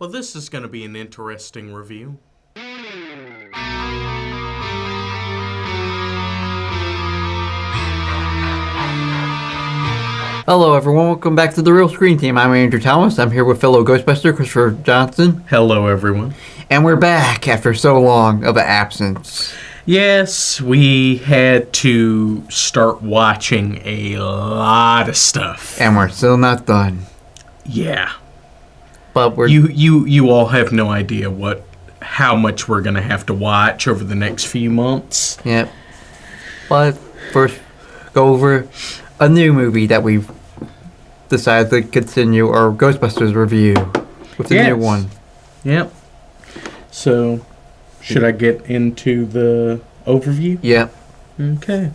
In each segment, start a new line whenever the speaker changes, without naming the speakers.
Well, this is going to be an interesting review.
Hello everyone, welcome back to the Real Screen Team. I'm Andrew Thomas. I'm here with fellow Ghostbuster Christopher Johnson.
Hello, everyone.
And we're back after so long of an absence.
Yes, we had to start watching a lot of stuff.
And we're still not done.
Yeah.
But we're...
You all have no idea how much we're going to have to watch over the next few months.
Yep. But first, go over a new movie that we've decided to continue our Ghostbusters review with the new one. Yep.
So, should I get into the overview?
Yep.
Okay.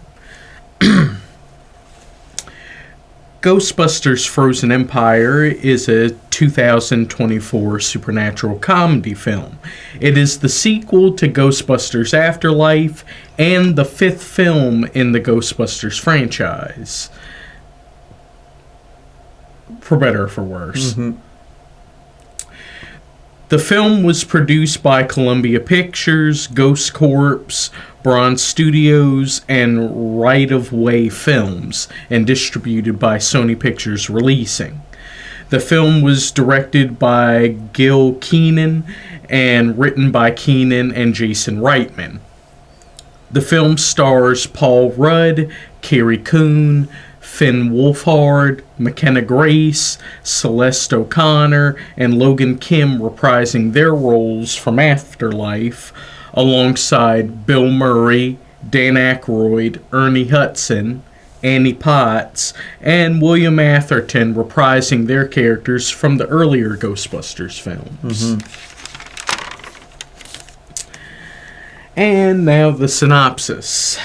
Ghostbusters Frozen Empire is a 2024 supernatural comedy film. It is the sequel to Ghostbusters Afterlife and the fifth film in the Ghostbusters franchise. For better or for worse.
Mm-hmm.
The film was produced by Columbia Pictures, Ghost Corps, Bronze Studios, and Right of Way Films, and distributed by Sony Pictures Releasing. The film was directed by Gil Keenan and written by Keenan and Jason Reitman. The film stars Paul Rudd, Carrie Coon, Finn Wolfhard, McKenna Grace, Celeste O'Connor, and Logan Kim reprising their roles from Afterlife, alongside Bill Murray, Dan Aykroyd, Ernie Hudson, Annie Potts, and William Atherton reprising their characters from the earlier Ghostbusters films. Mm-hmm. And now the synopsis.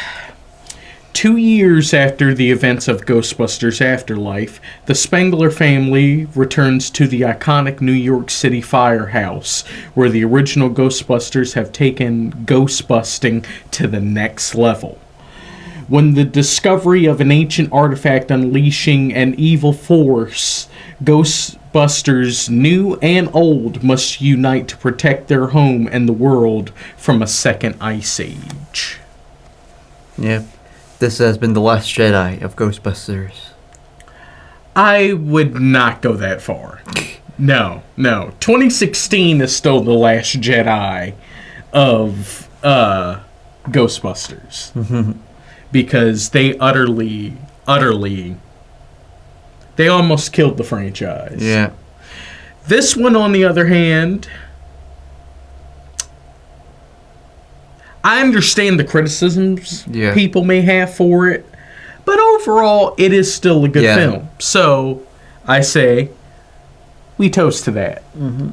2 years after the events of Ghostbusters Afterlife, the Spengler family returns to the iconic New York City firehouse, where the original Ghostbusters have taken ghostbusting to the next level. When the discovery of an ancient artifact unleashing an evil force, Ghostbusters, new and old, must unite to protect their home and the world from a second ice age.
Yep. This has been the last Jedi of Ghostbusters.
I would not go that far. No. 2016 is still the last Jedi of Ghostbusters. Mm-hmm. Because they utterly, they almost killed the franchise.
Yeah.
This one, on the other hand, I understand the criticisms people may have for it, but overall, it is still a good film. So, I say, we toast to that.
Mm-hmm.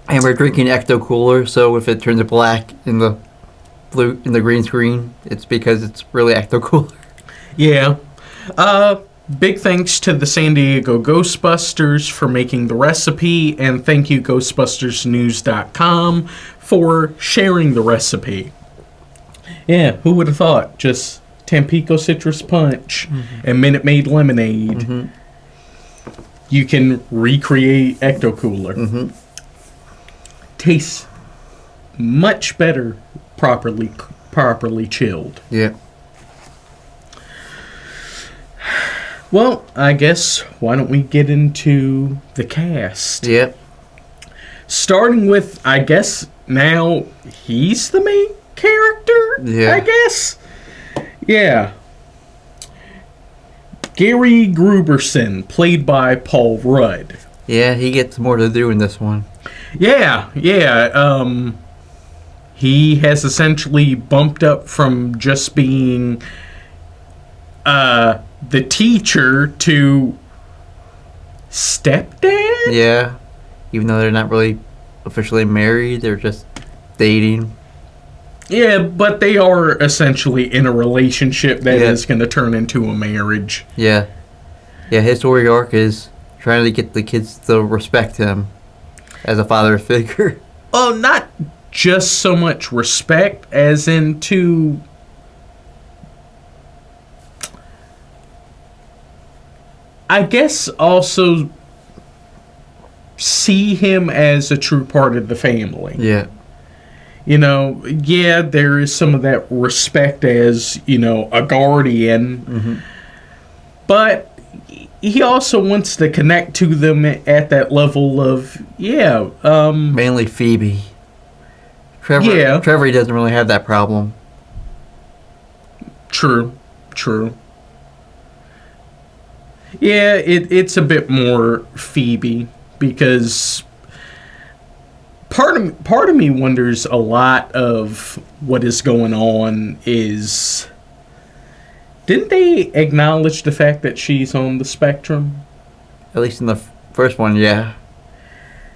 And we're drinking Ecto Cooler, so if it turns black in the green screen, it's because it's really Ecto Cooler.
Yeah. Big thanks to the San Diego Ghostbusters for making the recipe, and thank you GhostbustersNews.com for sharing the recipe. Yeah, who would have thought? Just Tampico Citrus Punch and Minute Maid Lemonade. Mm-hmm. You can recreate Ecto Cooler. Mm-hmm. Tastes much better properly chilled.
Yeah.
Well, I guess, why don't we get into the cast?
Yep.
Starting with, I guess, now he's the main character?
Yeah.
I guess? Yeah. Gary Gruberson, played by Paul Rudd.
Yeah, he gets more to do in this one.
Yeah. He has essentially bumped up from just being the teacher to stepdad?
Yeah. Even though they're not really officially married, they're just dating.
Yeah, but they are essentially in a relationship that is going to turn into a marriage.
Yeah. Yeah, his story arc is trying to get the kids to respect him as a father figure.
Well, not just so much respect as in to I guess also see him as a true part of the family.
Yeah.
You know, yeah, there is some of that respect as, you know, a guardian, but he also wants to connect to them at that level of,
mainly Phoebe. Trevor doesn't really have that problem.
True. Yeah, it's a bit more Phoebe, because part of me wonders a lot of what is going on is, didn't they acknowledge the fact that she's on the spectrum?
At least in the first one, yeah.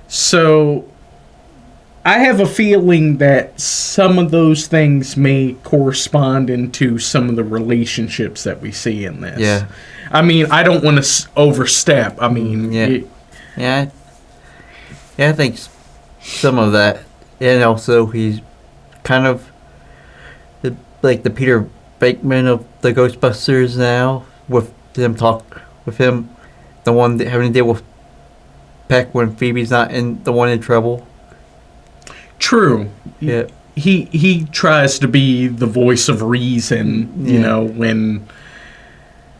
So I have a feeling that some of those things may correspond into some of the relationships that we see in this.
Yeah.
I mean, I don't want to overstep. I mean,
I think some of that, and also he's kind of like the Peter Bateman of the Ghostbusters now, with him the one that having to deal with Peck when Phoebe's not the one in trouble.
True.
Yeah.
He tries to be the voice of reason, you know, when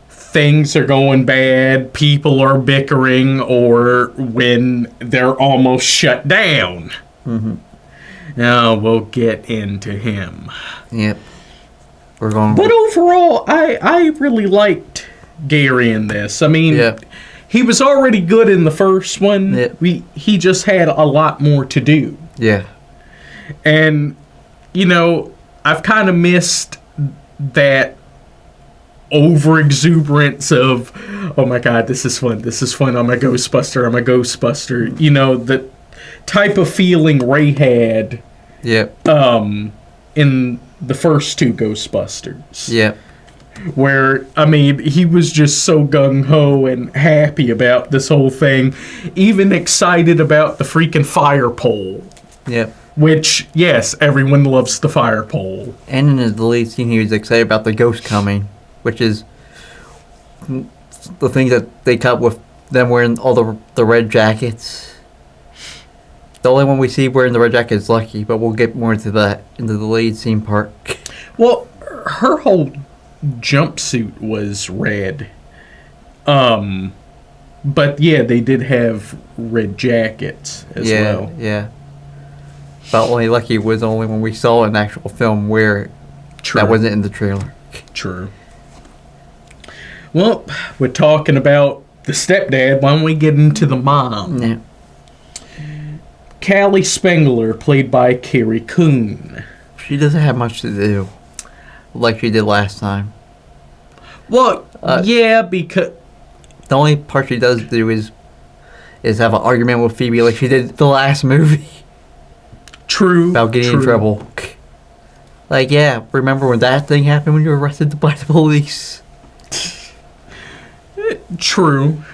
things are going bad, people are bickering, or when they're almost shut down. Now we'll get into him.
Yep. We're going.
But overall, I really liked Gary in this. I mean, he was already good in the first one.
Yep.
He just had a lot more to do.
Yeah.
And, you know, I've kind of missed that over exuberance of, oh my god, this is fun, I'm a Ghostbuster, you know, the type of feeling Ray had in the first two Ghostbusters, where, I mean, he was just so gung-ho and happy about this whole thing, even excited about the freaking fire pole, which, yes, everyone loves the fire pole.
And in the lead scene, he was excited about the ghost coming, which is the thing that they cut with them wearing all the red jackets. The only one we see wearing the red jacket is Lucky, but we'll get more into that into the lead scene part.
Well, her whole jumpsuit was red. But yeah, they did have red jackets as well.
Yeah. But only Lucky was the only one we saw in actual film where that wasn't in the trailer.
True. Well, we're talking about the stepdad. Why don't we get into the mom?
Yeah.
Callie Spengler, played by Carrie Coon.
She doesn't have much to do, like she did last time.
Well, yeah, because
the only part she does do is have an argument with Phoebe, like she did the last movie.
True.
About getting in trouble. Like, yeah, remember when that thing happened when you were arrested by the police?
True.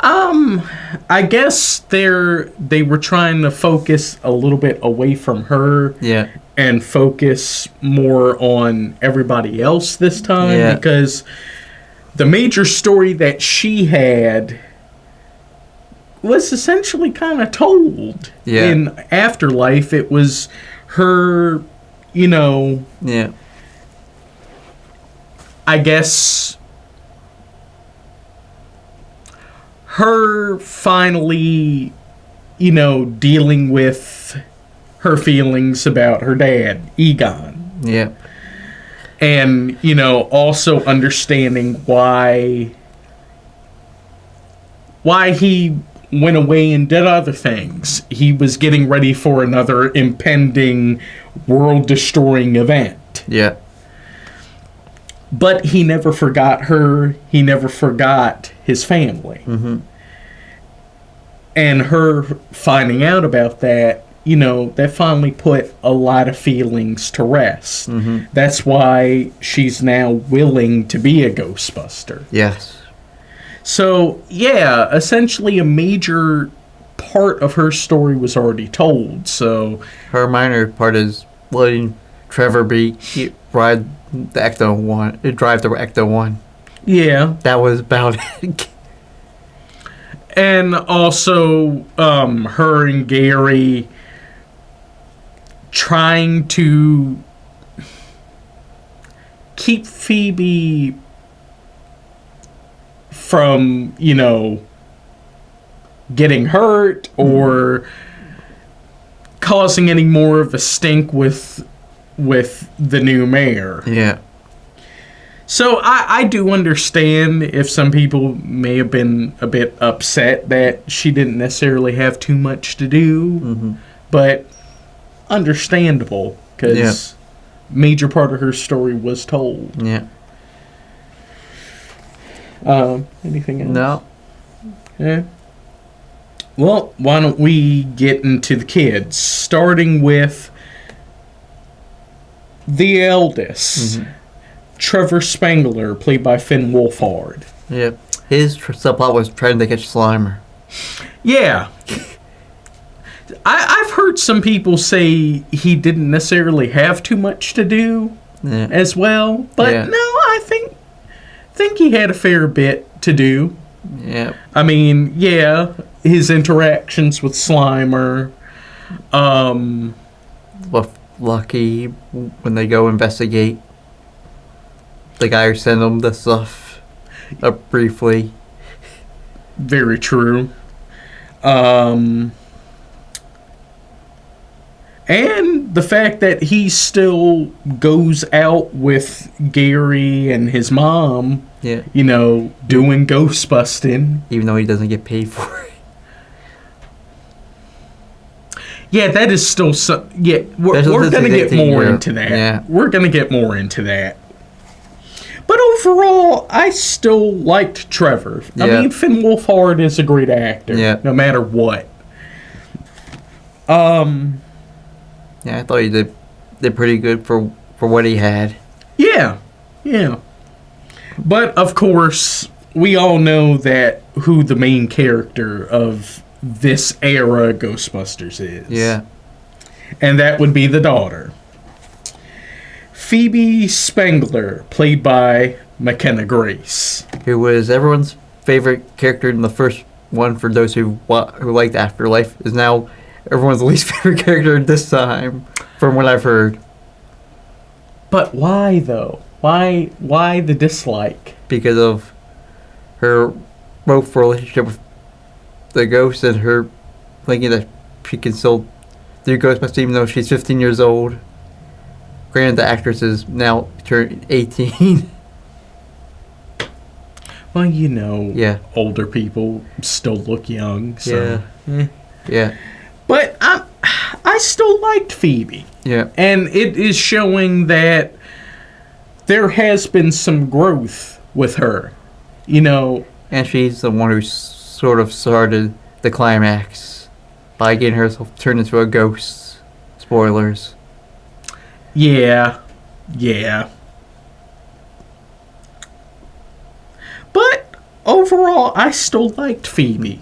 I guess they were trying to focus a little bit away from her.
Yeah.
And focus more on everybody else this time, because the major story that she had was essentially kind of told in Afterlife. It was her, you know, I guess her finally, you know, dealing with her feelings about her dad, Egon.
Yeah.
And, you know, also understanding why he went away and did other things. He was getting ready for another impending world-destroying event.
Yeah.
But he never forgot her. He never forgot his family.
Mm-hmm.
And her finding out about that, you know, that finally put a lot of feelings to rest.
Mm-hmm.
That's why she's now willing to be a Ghostbuster.
Yes.
So, yeah, essentially a major part of her story was already told, so...
Her minor part is letting Trevor drive the Ecto-1. Yeah.
That
was about it.
And also, her and Gary trying to keep Phoebe from, getting hurt or causing any more of a stink with the new mayor.
Yeah.
So I do understand if some people may have been a bit upset that she didn't necessarily have too much to do, but understandable because major part of her story was told.
Yeah.
Anything else?
No.
Yeah. Well, why don't we get into the kids, starting with the eldest, Trevor Spangler, played by Finn Wolfhard.
Yeah. His subplot was trying to catch Slimer.
Yeah. I've heard some people say he didn't necessarily have too much to do as well, but no, I think he had a fair bit to do.
Yeah.
I mean, his interactions with Slimer,
With Lucky, when they go investigate the guy who sent them the stuff up briefly.
Very true. And the fact that he still goes out with Gary and his mom, doing ghost busting.
Even though he doesn't get paid for it.
Yeah, that is still we're going to get more into that.
Yeah.
We're going to get more into that. But overall, I still liked Trevor. I mean, Finn Wolfhard is a great actor, no matter what.
Yeah, I thought he did pretty good for what he had.
Yeah. But, of course, we all know that who the main character of this era Ghostbusters is.
Yeah.
And that would be the daughter. Phoebe Spangler, played by McKenna Grace.
Who was everyone's favorite character in the first one for those who liked Afterlife, is now everyone's least favorite character this time, from what I've heard.
But why, though? Why the dislike?
Because of her rough relationship with the ghost and her thinking that she can still do Ghostbusters even though she's 15 years old. Granted, the actress is now turned 18.
Well, older people still look young, so...
Yeah.
But I still liked Phoebe.
Yeah.
And it is showing that there has been some growth with her,
And she's the one who sort of started the climax by getting herself turned into a ghost. Spoilers.
Yeah. But overall, I still liked Phoebe.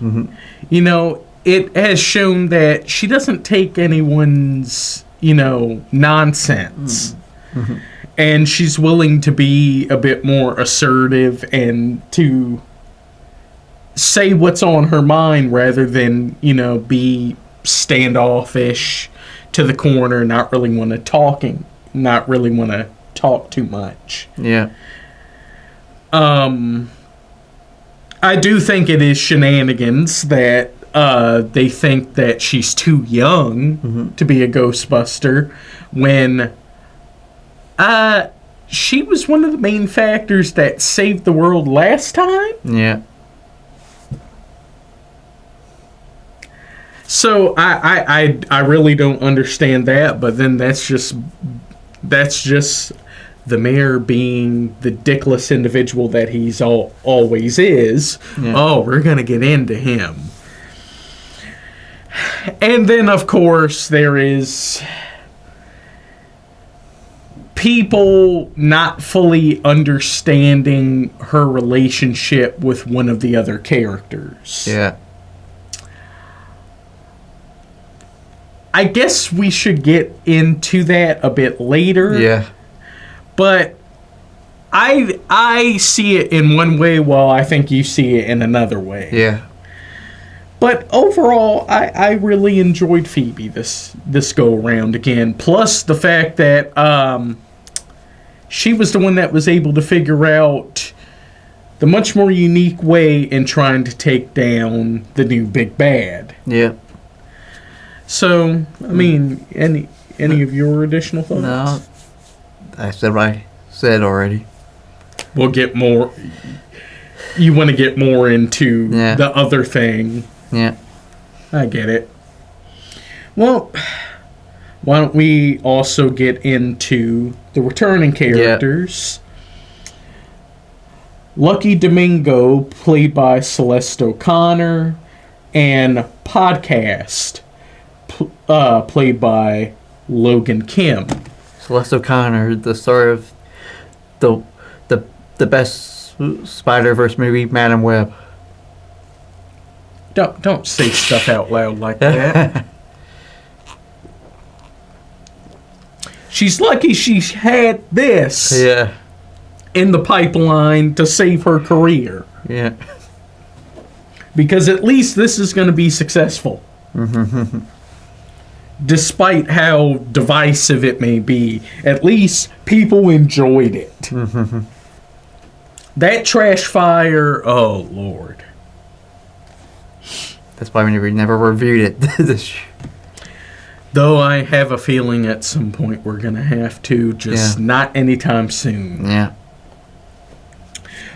It has shown that she doesn't take anyone's, nonsense. And she's willing to be a bit more assertive and to say what's on her mind rather than, be standoffish to the corner, not really want to talk too much.
Yeah.
I do think it is shenanigans that they think that she's too young to be a Ghostbuster when she was one of the main factors that saved the world last time.
Yeah.
So I really don't understand that, but then that's just the mayor being the dickless individual that he's always is. Yeah. Oh, we're gonna get into him. And then, of course, there is people not fully understanding her relationship with one of the other characters.
Yeah.
I guess we should get into that a bit later.
Yeah.
But I see it in one way while I think you see it in another way.
Yeah.
But overall, I really enjoyed Phoebe this go around again. Plus the fact that she was the one that was able to figure out the much more unique way in trying to take down the new big bad.
Yeah.
So, I mean, any of your additional thoughts?
No, I said what I said already.
We'll get more. You want to get more into the other thing.
Yeah.
I get it. Well, why don't we also get into the returning characters? Lucky Domingo, played by Celeste O'Connor, and Podcast, played by Logan Kim.
Celeste O'Connor, the star of the best Spider-Verse movie, Madam Web.
Don't say stuff out loud like that. She's lucky she had this in the pipeline to save her career.
Yeah.
Because at least this is going to be successful. Despite how divisive it may be, at least people enjoyed it. That trash fire, oh Lord.
That's why we never reviewed it.
Though I have a feeling at some point we're going to have to, just not anytime soon.
Yeah.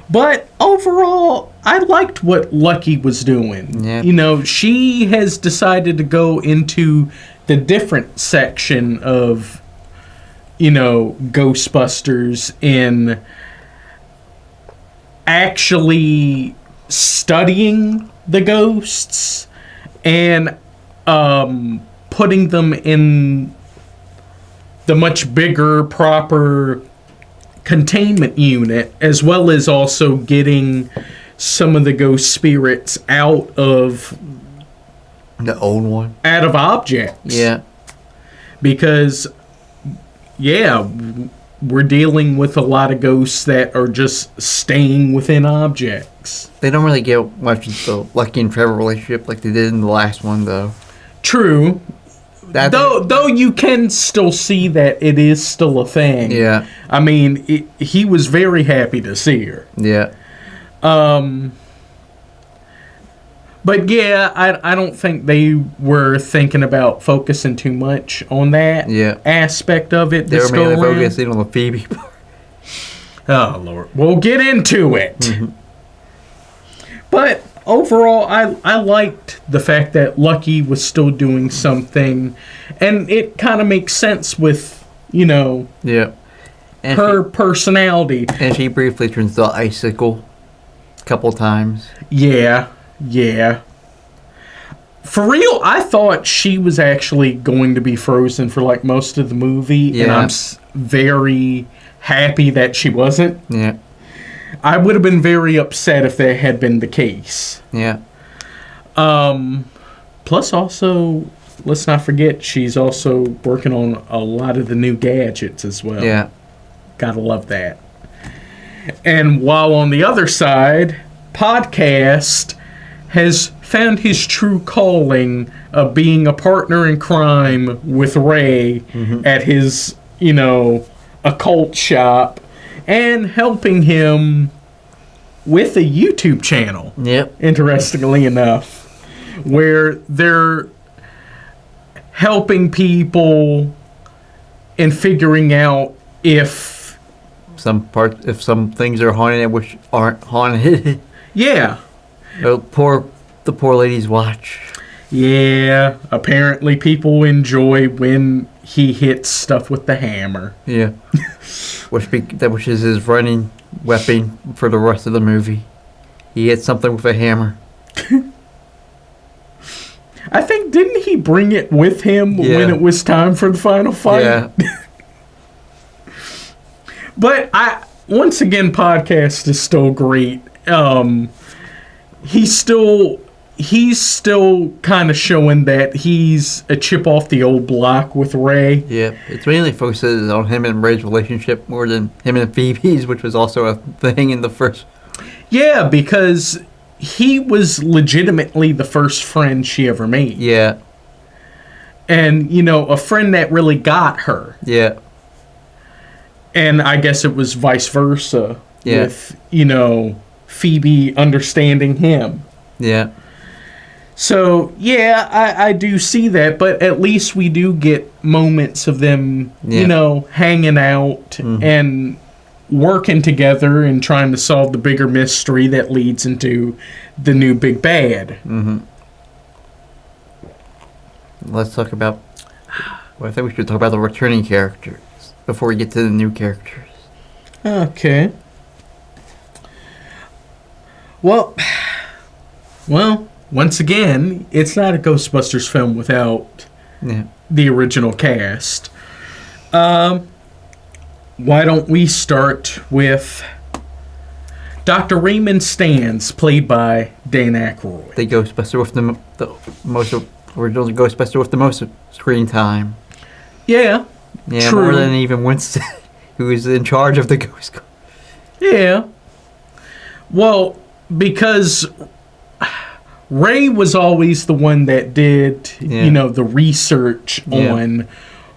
But overall, I liked what Lucky was doing.
Yeah.
You know, she has decided to go into the different section of, you know, Ghostbusters in actually studying the ghosts and putting them in the much bigger, proper containment unit, as well as also getting some of the ghost spirits out of
the old one,
out of objects.
Yeah.
Because we're dealing with a lot of ghosts that are just staying within objects.
They don't really get much of the Lucky and Trevor relationship like they did in the last one, though.
True. Though you can still see that it is still a thing.
Yeah.
I mean, he was very happy to see her.
Yeah.
But yeah, I don't think they were thinking about focusing too much on that aspect of it.
They were mainly focusing on the Phoebe part.
Oh, Lord. We'll get into it. But overall, I liked the fact that Lucky was still doing something. And it kind of makes sense with, you know,
and
her personality.
And she briefly turns the icicle a couple times.
Yeah. For real, I thought she was actually going to be frozen for like most of the movie, and I'm very happy that she wasn't.
Yeah.
I would have been very upset if that had been the case.
Yeah.
Plus, also, let's not forget, she's also working on a lot of the new gadgets as well.
Yeah.
Gotta love that. And while on the other side, Podcast has found his true calling of being a partner in crime with Ray at his, you know, occult shop and helping him with a YouTube channel.
Yep.
Interestingly enough, where they're helping people in figuring out if
some things are haunted which aren't haunted.
Yeah.
The poor lady's watch.
Yeah, apparently people enjoy when he hits stuff with the hammer.
Yeah. which is his running weapon for the rest of the movie. He hits something with a hammer.
I think, didn't he bring it with him when it was time for the final fight?
Yeah.
But once again, Podcast is still great. He's still kind of showing that he's a chip off the old block with Ray.
Yeah, it's mainly focuses on him and Ray's relationship more than him and Phoebe's, which was also a thing in the first.
Yeah, because he was legitimately the first friend she ever made.
Yeah.
And, a friend that really got her.
Yeah.
And I guess it was vice versa.
Yeah.
With, Phoebe understanding him.
Yeah.
So, yeah, I do see that, but at least we do get moments of them, hanging out and working together and trying to solve the bigger mystery that leads into the new big bad.
Mm-hmm. Let's talk about... Well, I think we should talk about the returning characters before we get to the new characters.
Okay. Well, once again, it's not a Ghostbusters film without the original cast. Why don't we start with Dr. Raymond Stantz, played by Dan Aykroyd.
The Ghostbuster with the most original Ghostbuster with the most screen time.
Yeah, true.
More than even Winston, who is in charge of the Ghost.
Yeah. Well, because Ray was always the one that did, the research on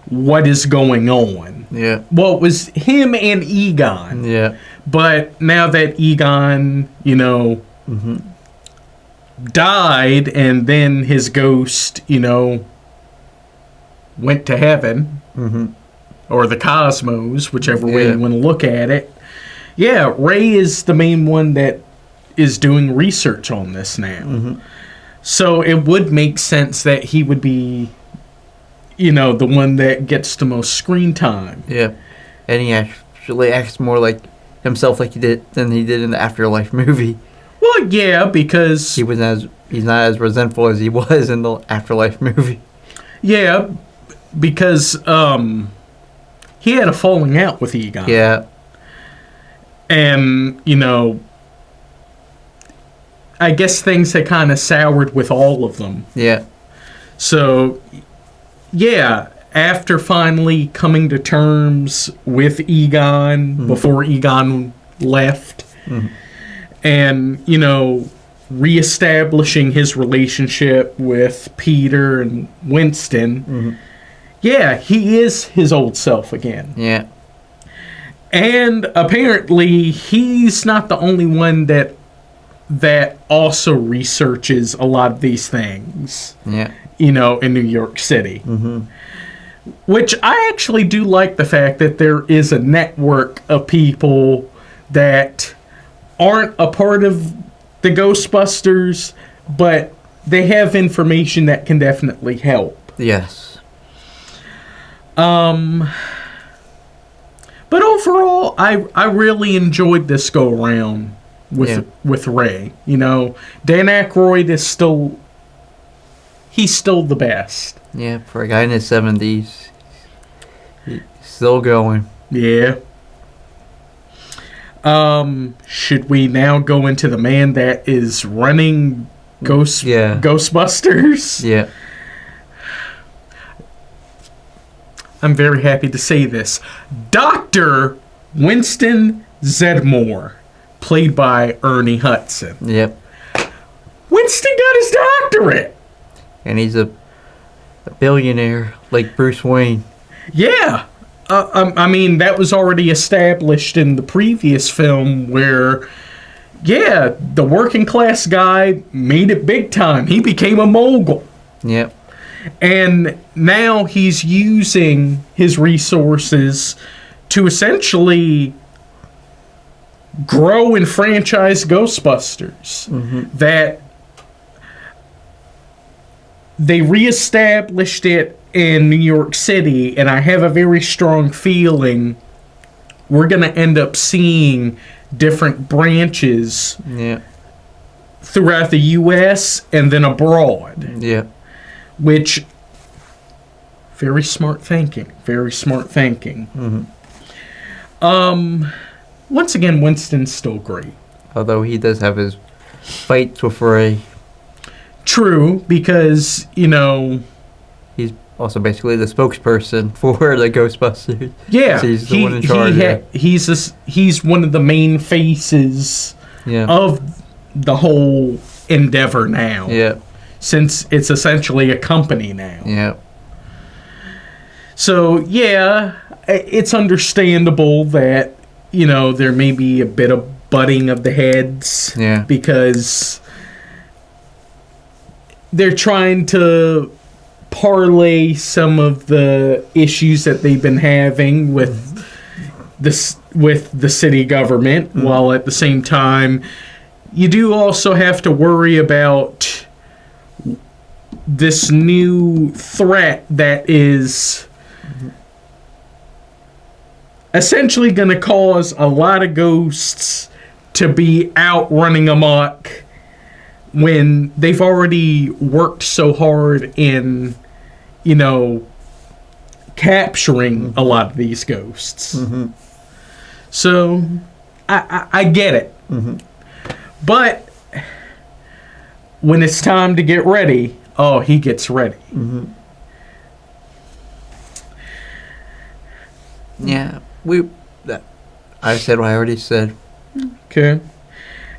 what is going on.
Yeah.
Well, it was him and Egon.
Yeah.
But now that Egon, died and then his ghost, went to heaven or the cosmos, whichever way you want to look at it. Yeah, Ray is the main one that is doing research on this now. So it would make sense that he would be, the one that gets the most screen time.
Yeah. And he actually acts more like himself than he did in the Afterlife movie.
Well, yeah, because
he's not as resentful as he was in the Afterlife movie.
Yeah, because he had a falling out with Egon.
Yeah.
And, I guess things had kind of soured with all of them.
Yeah.
So, yeah, after finally coming to terms with Egon, before Egon left, and, reestablishing his relationship with Peter and Winston, yeah, he is his old self again.
Yeah.
And apparently, he's not the only one that also researches a lot of these things.
Yeah.
In New York City. Which I actually do like the fact that there is a network of people that aren't a part of the Ghostbusters, but they have information that can definitely help.
Yes.
But overall, I really enjoyed this go around with Ray. Dan Aykroyd is still the best.
Yeah, for a guy in his 70s, he's still going.
Yeah. Should we now go into the man that is running Ghostbusters?
Yeah.
I'm very happy to say this. Dr. Winston Zeddemore, played by Ernie Hudson.
Yep.
Winston got his doctorate!
And he's a billionaire like Bruce Wayne.
Yeah. I mean, that was already established in the previous film where, the working class guy made it big time. He became a mogul.
Yep.
And now he's using his resources to essentially grow and franchise Ghostbusters. That they reestablished it in New York City, and I have a very strong feeling we're going to end up seeing different branches throughout the U.S. and then abroad.
Yeah.
Which, very smart thinking. Very smart thinking. Once again, Winston's still great.
Although he does have his fights with Ray.
True, because,
he's also basically the spokesperson for the Ghostbusters.
Yeah.
So he's the one in charge.
He's one of the main faces of the whole endeavor now.
Yeah.
Since it's essentially a company now.
Yeah.
So, yeah, it's understandable that, there may be a bit of butting of the heads.
Yeah. Because
they're trying to parlay some of the issues that they've been having with the city government, while at the same time, you do also have to worry about this new threat that is essentially going to cause a lot of ghosts to be out running amok when they've already worked so hard in, capturing a lot of these ghosts. Mm-hmm. So, I get it. Mm-hmm. But when it's time to get ready, he gets ready.
Mm-hmm. Yeah, I said what I already said.
Okay.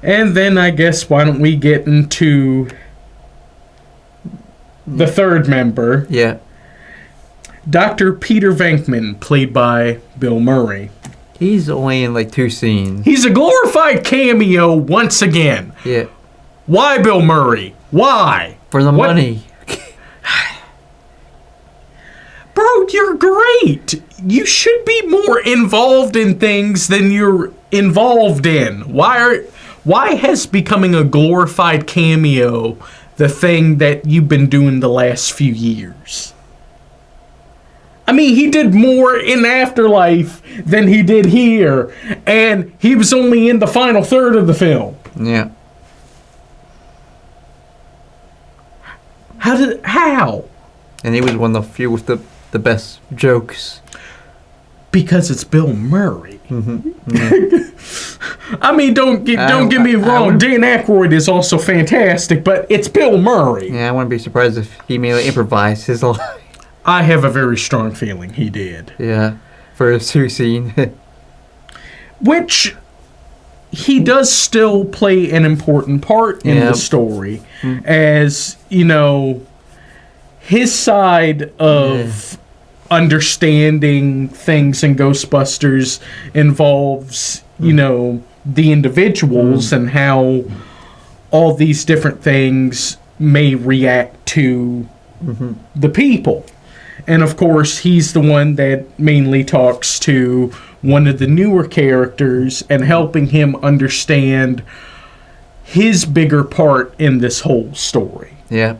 And then I guess why don't we get into the third member?
Yeah.
Dr. Peter Venkman, played by Bill Murray.
He's only in like 2 scenes.
He's a glorified cameo once again.
Yeah.
Why Bill Murray? Why?
For the money.
Bro, you're great. You should be more involved in things than you're involved in. Why has becoming a glorified cameo the thing that you've been doing the last few years? I mean, he did more in Afterlife than he did here, and he was only in the final third of the film.
Yeah.
How?
And he was one of the few with the best jokes.
Because it's Bill Murray.
Mm-hmm. Yeah.
I mean, don't get me wrong. Dan Aykroyd is also fantastic, but it's Bill Murray.
Yeah, I wouldn't be surprised if he may improvise his line.
I have a very strong feeling he did.
Yeah, for a 2 scene.
Which he does still play an important part in the story, as his side of understanding things in Ghostbusters involves the individuals and how all these different things may react to the people. And of course, he's the one that mainly talks to one of the newer characters and helping him understand his bigger part in this whole story.
Yeah.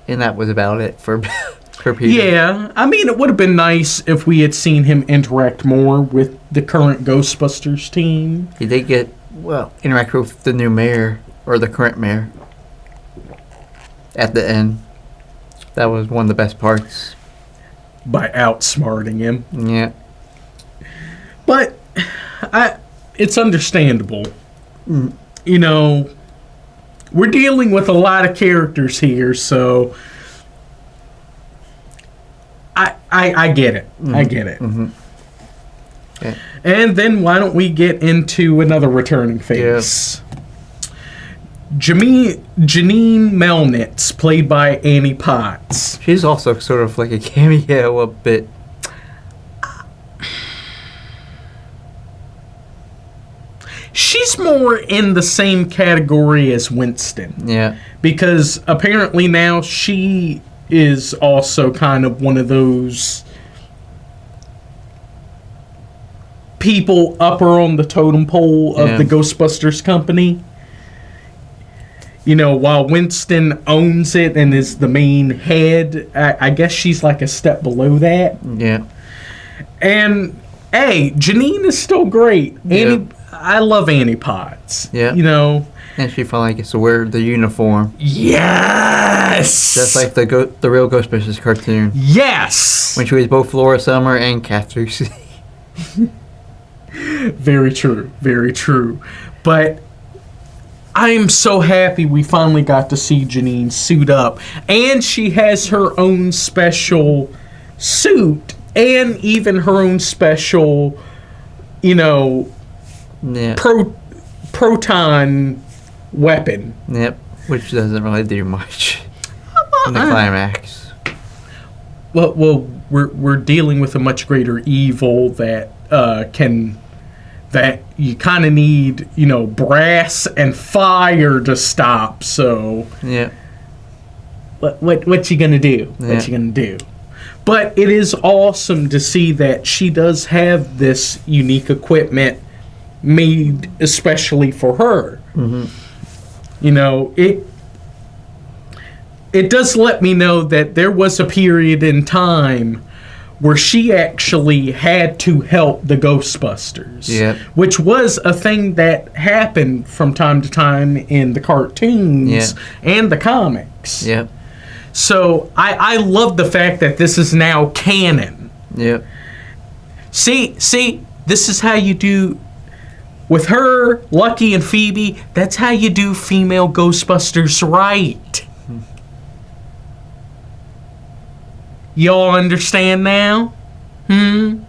And that was about it for Peter.
Yeah, I mean, it would have been nice if we had seen him interact more with the current Ghostbusters team.
He did interact with the new mayor, or the current mayor, at the end. That was one of the best parts.
By outsmarting him.
Yeah.
But it's understandable. We're dealing with a lot of characters here, so I get it. I get it. Mm-hmm. Yeah. And then why don't we get into another returning face? Yeah. Janine Melnitz, played by Annie Potts.
She's also sort of like a cameo a bit.
She's more in the same category as Winston.
Yeah.
Because apparently now she is also kind of one of those people upper on the totem pole of the Ghostbusters company. While Winston owns it and is the main head, I guess she's like a step below that.
Yeah.
And, hey, Janine is still great.
Yeah.
I love Annie Potts.
Yeah. And she finally gets to wear the uniform.
Yes!
Just like the real Ghostbusters cartoon.
Yes!
When she was both Laura Summer and Catherine.
Very true. Very true. But I'm so happy we finally got to see Janine suit up. And she has her own special suit and even her own special, proton weapon.
Yep. Which doesn't really do much in the climax.
Well, we're dealing with a much greater evil that that you kind of need, brass and fire to stop. So,
yeah.
What you gonna do?
Yeah.
What you gonna do? But it is awesome to see that she does have this unique equipment made especially for her. It does let me know that there was a period in time where she actually had to help the Ghostbusters.
Yep.
Which was a thing that happened from time to time in the cartoons and the comics.
Yep.
So I love the fact that this is now canon.
Yep.
See, this is how you do with her, Lucky, and Phoebe. That's how you do female Ghostbusters right. Y'all understand now? And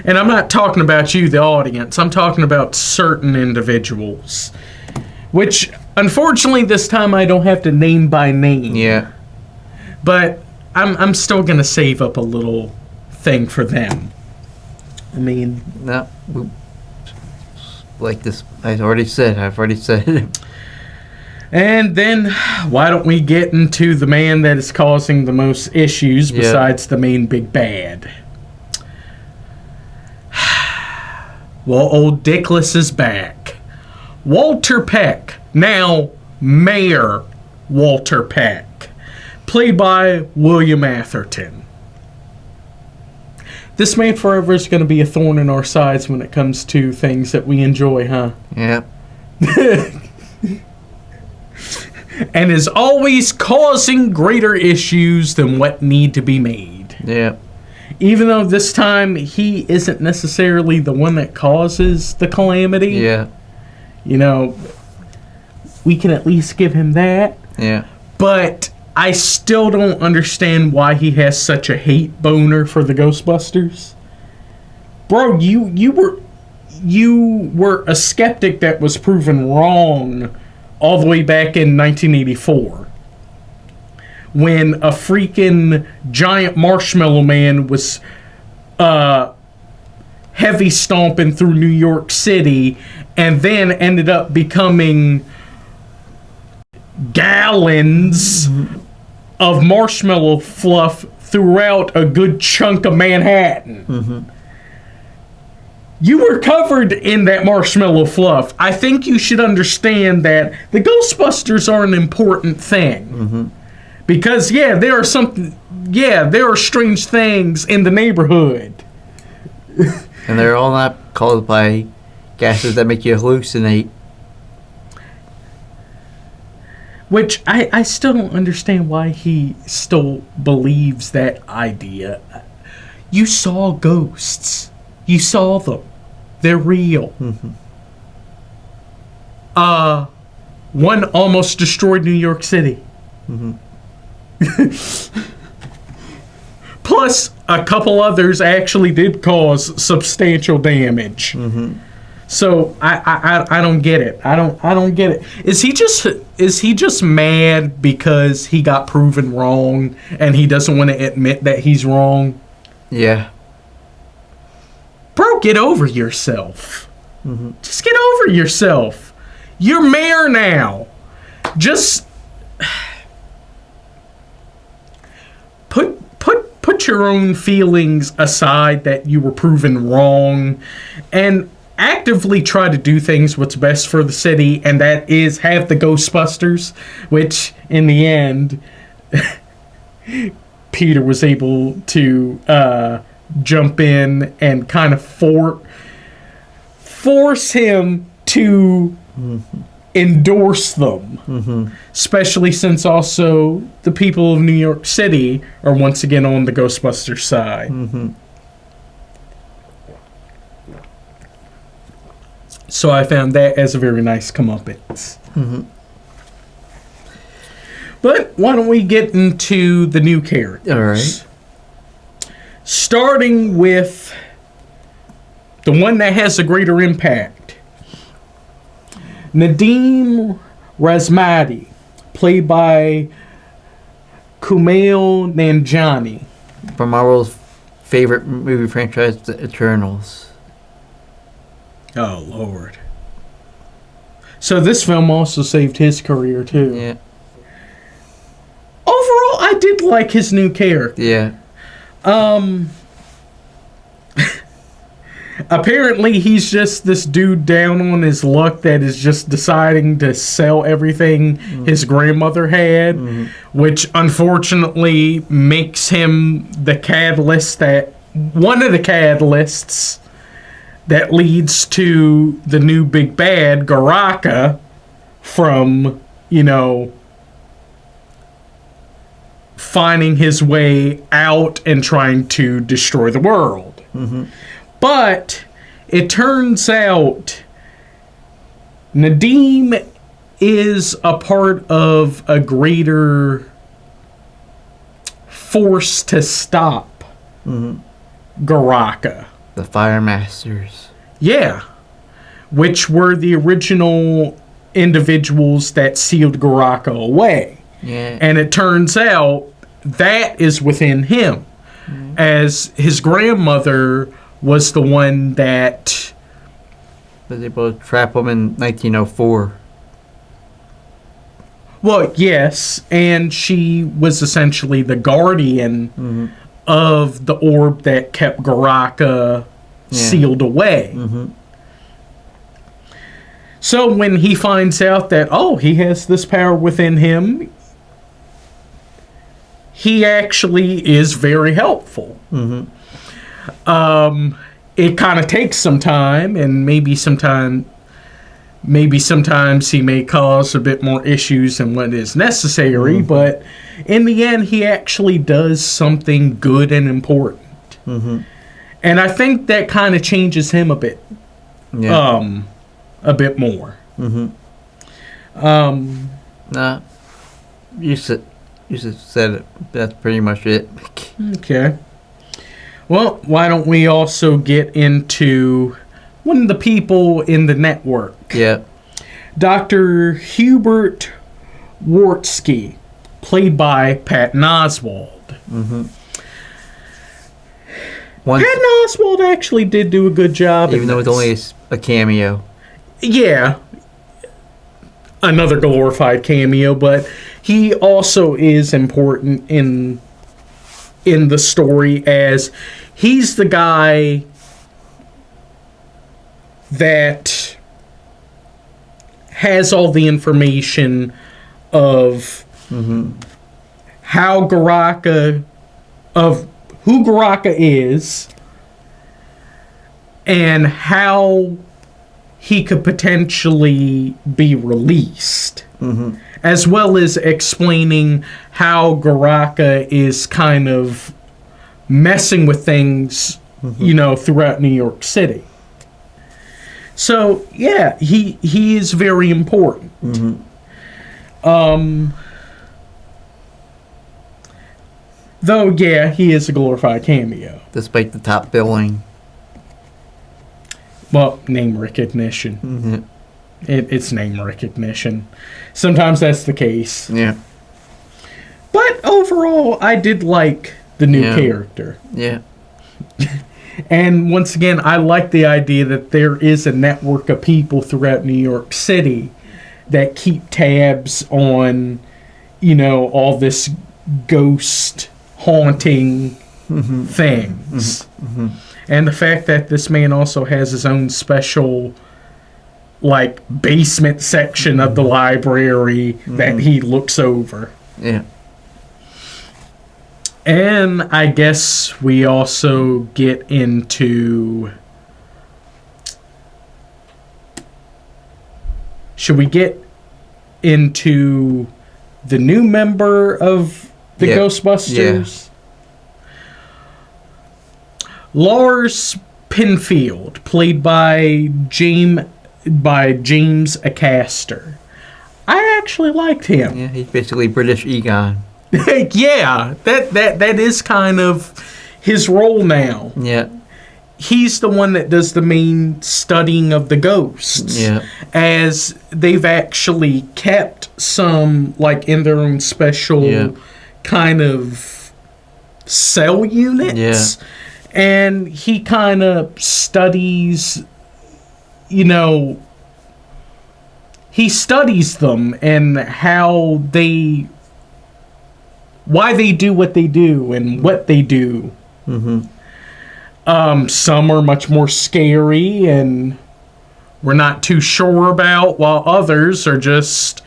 I'm not talking about you, the audience. I'm talking about certain individuals. Which, unfortunately, this time I don't have to name by name.
Yeah.
But I'm still going to save up a little thing for them. I mean...
No. Like this, I've already said it.
And then, why don't we get into the man that is causing the most issues besides the main big bad? Well, old Dickless is back. Walter Peck, now Mayor Walter Peck, played by William Atherton. This man forever is going to be a thorn in our sides when it comes to things that we enjoy, huh?
Yep.
And is always causing greater issues than what need to be made.
Yep.
Even though this time he isn't necessarily the one that causes the calamity.
Yeah.
We can at least give him that.
Yeah.
But I still don't understand why he has such a hate boner for the Ghostbusters. Bro, you were a skeptic that was proven wrong all the way back in 1984. When a freaking giant marshmallow man was heavy stomping through New York City and then ended up becoming gallons of marshmallow fluff throughout a good chunk of Manhattan. You were covered in that marshmallow fluff. I think you should understand that the Ghostbusters are an important thing. Because, there are strange things in the neighborhood.
And they're all not caused by gases that make you hallucinate.
Which I still don't understand why he still believes that idea. You saw ghosts. You saw them. They're real. One almost destroyed New York City. Plus, a couple others actually did cause substantial damage. So I don't get it. I don't get it. Is he just mad because he got proven wrong and he doesn't want to admit that he's wrong?
Yeah.
Bro, get over yourself. Just get over yourself. You're mayor now. Just put your own feelings aside that you were proven wrong and actively try to do things what's best for the city, and that is have the Ghostbusters, which in the end Peter was able to jump in and kind of force him to endorse them. Especially since also the people of New York City are once again on the Ghostbusters side. So I found that as a very nice comeuppance. But why don't we get into the new characters?
All right.
Starting with the one that has a greater impact. Nadeem Razmati, played by Kumail Nanjiani.
From Marvel's favorite movie franchise, The Eternals.
Oh, Lord. So this film also saved his career, too.
Yeah.
Overall, I did like his new character.
Yeah.
Apparently, he's just this dude down on his luck that is just deciding to sell everything his grandmother had, which unfortunately makes him the catalyst one of the catalysts that leads to the new big bad, Garaka, from, finding his way out and trying to destroy the world. But it turns out Nadeem is a part of a greater force to stop Garaka.
The Fire Masters.
Yeah. Which were the original individuals that sealed Garaka away.
Yeah.
And it turns out that is within him. As his grandmother was the one that
was able to trap him in 1904.
Well, yes, and she was essentially the guardian of the orb that kept Garaka sealed away. So when he finds out that, he has this power within him, he actually is very helpful. It kind of takes some time, and maybe sometimes he may cause a bit more issues than what is necessary, but in the end, he actually does something good and important. And I think that kind of changes him a bit. A bit more.
Nah, you said it. That's pretty much it.
Okay. Well, why don't we also get into one of the people in the network?
Yeah.
Dr. Hubert Wartsky, played by Patton Oswalt. Patton Oswalt actually did do a good job.
Even though it's only a cameo.
Yeah. Another glorified cameo, but he also is important in the story, as he's the guy that has all the information of how Garaka, of who Garaka is, and how he could potentially be released. As well as explaining how Garaka is kind of messing with things, throughout New York City. So, yeah, he is very important. Though, yeah, he is a glorified cameo.
Despite the top billing.
Well, name recognition. It's name recognition. Sometimes that's the case.
Yeah.
But overall, I did like the new character.
Yeah.
And once again, I like the idea that there is a network of people throughout New York City that keep tabs on, all this ghost haunting things. And the fact that this man also has his own special, basement section of the library that he looks over.
Yeah.
And I guess we also get into... Should we get into the new member of the Ghostbusters? Lars Pinfield, played by James Acaster. I actually liked him.
Yeah, he's basically British Egon.
Yeah, that is kind of his role now.
Yeah.
he's the one that does the main studying of the ghosts.
Yeah.
As they've actually kept some, like, in their own special kind of cell units.
Yeah.
And he kind of studies, he studies them and why they do what they do and what they do.
Mm-hmm.
Some are much more scary and we're not too sure about, while others are just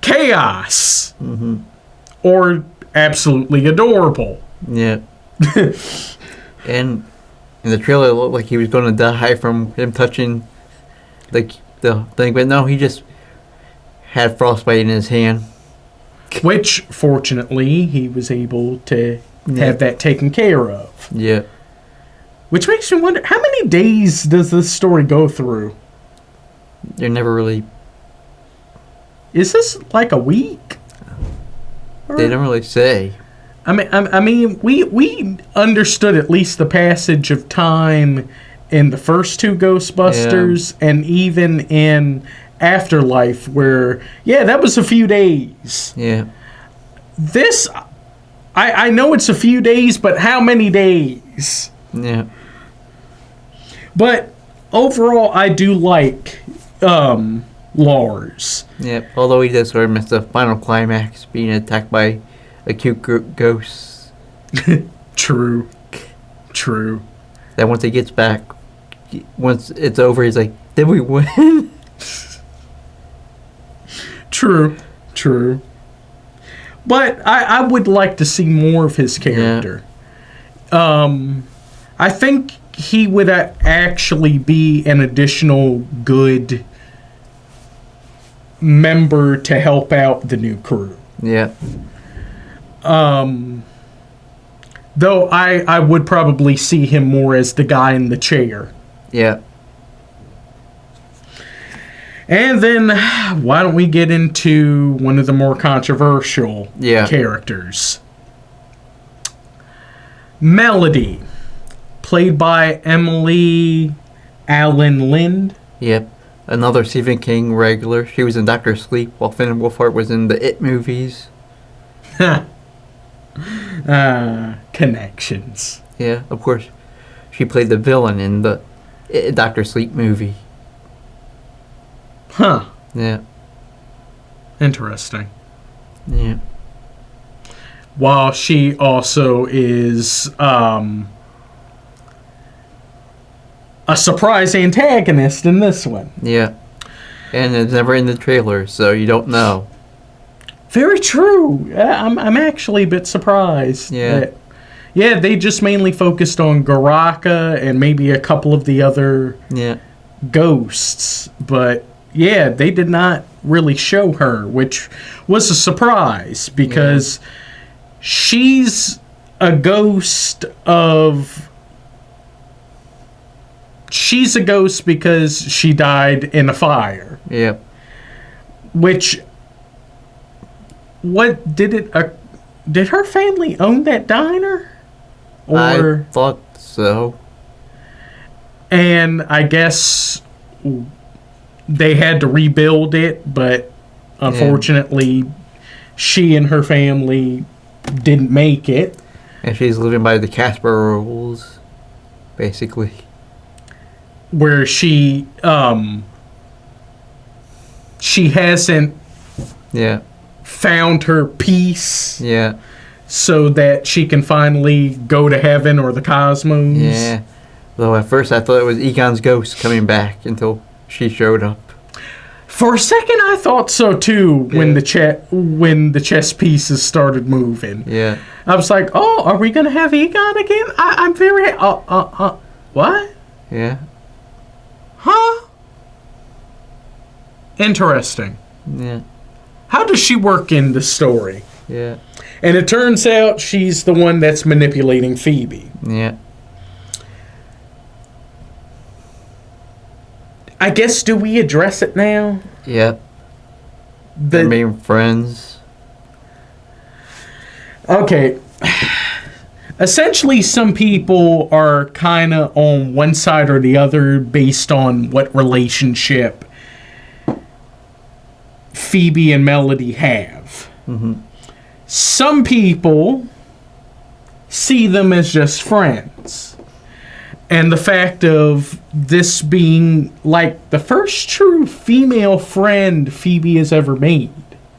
chaos.
Mm-hmm.
Or absolutely adorable.
Yeah. And in the trailer, it looked like he was going to die from him touching the thing, but no, he just had frostbite in his hand.
Which, fortunately, he was able to have that taken care of.
Yeah.
Which makes me wonder, how many days does this story go through?
They're never really...
Is this like a week?
They don't really say.
I mean, we understood at least the passage of time in the first two Ghostbusters, and even in Afterlife, where that was a few days.
Yeah.
This, I know it's a few days, but how many days?
Yeah.
But overall, I do like Lars.
Yeah. Although he does sort of miss the final climax, being attacked by a cute ghost.
True.
That once he gets back, once it's over, he's like, "Did we win?"
True. But I would like to see more of his character. Yeah. I think he would actually be an additional good member to help out the new crew.
Yeah.
Though I would probably see him more as the guy in the chair.
Yeah.
And then, why don't we get into one of the more controversial characters? Melody, played by Emily Allen Lind.
Yep. Another Stephen King regular. She was in Doctor Sleep, while Finn Wolfhard was in the It movies.
Connections.
Yeah, of course. She played the villain in the Doctor Sleep movie.
Huh.
Yeah.
Interesting.
Yeah.
While she also is a surprise antagonist in this one.
Yeah. And it's never in the trailer, so you don't know.
Very true. I'm actually a bit surprised.
Yeah.
They just mainly focused on Garaka and maybe a couple of the other ghosts. But, they did not really show her, which was a surprise because she's a ghost of... She's a ghost because she died in a fire.
Yep.
Which... What did it... did her family own that diner? Or
I thought so.
And I guess they had to rebuild it, but unfortunately, she and her family didn't make it.
And she's living by the Casper rules, basically.
Where she hasn't found her peace.
Yeah.
So that she can finally go to heaven or the cosmos.
Yeah. Though at first I thought it was Egon's ghost coming back until she showed up.
For a second I thought so too when the chess pieces started moving.
Yeah.
I was like, "Oh, are we gonna have Egon again?" I'm very what?
Yeah.
Huh? Interesting.
Yeah.
How does she work in the story?
Yeah.
And it turns out she's the one that's manipulating Phoebe.
Yeah.
I guess, do we address it now?
Yep. They're being friends.
Okay. essentially some people are kind of on one side or the other based on what relationship Phoebe and Melody have. Some people see them as just friends. And the fact of this being like the first true female friend Phoebe has ever made.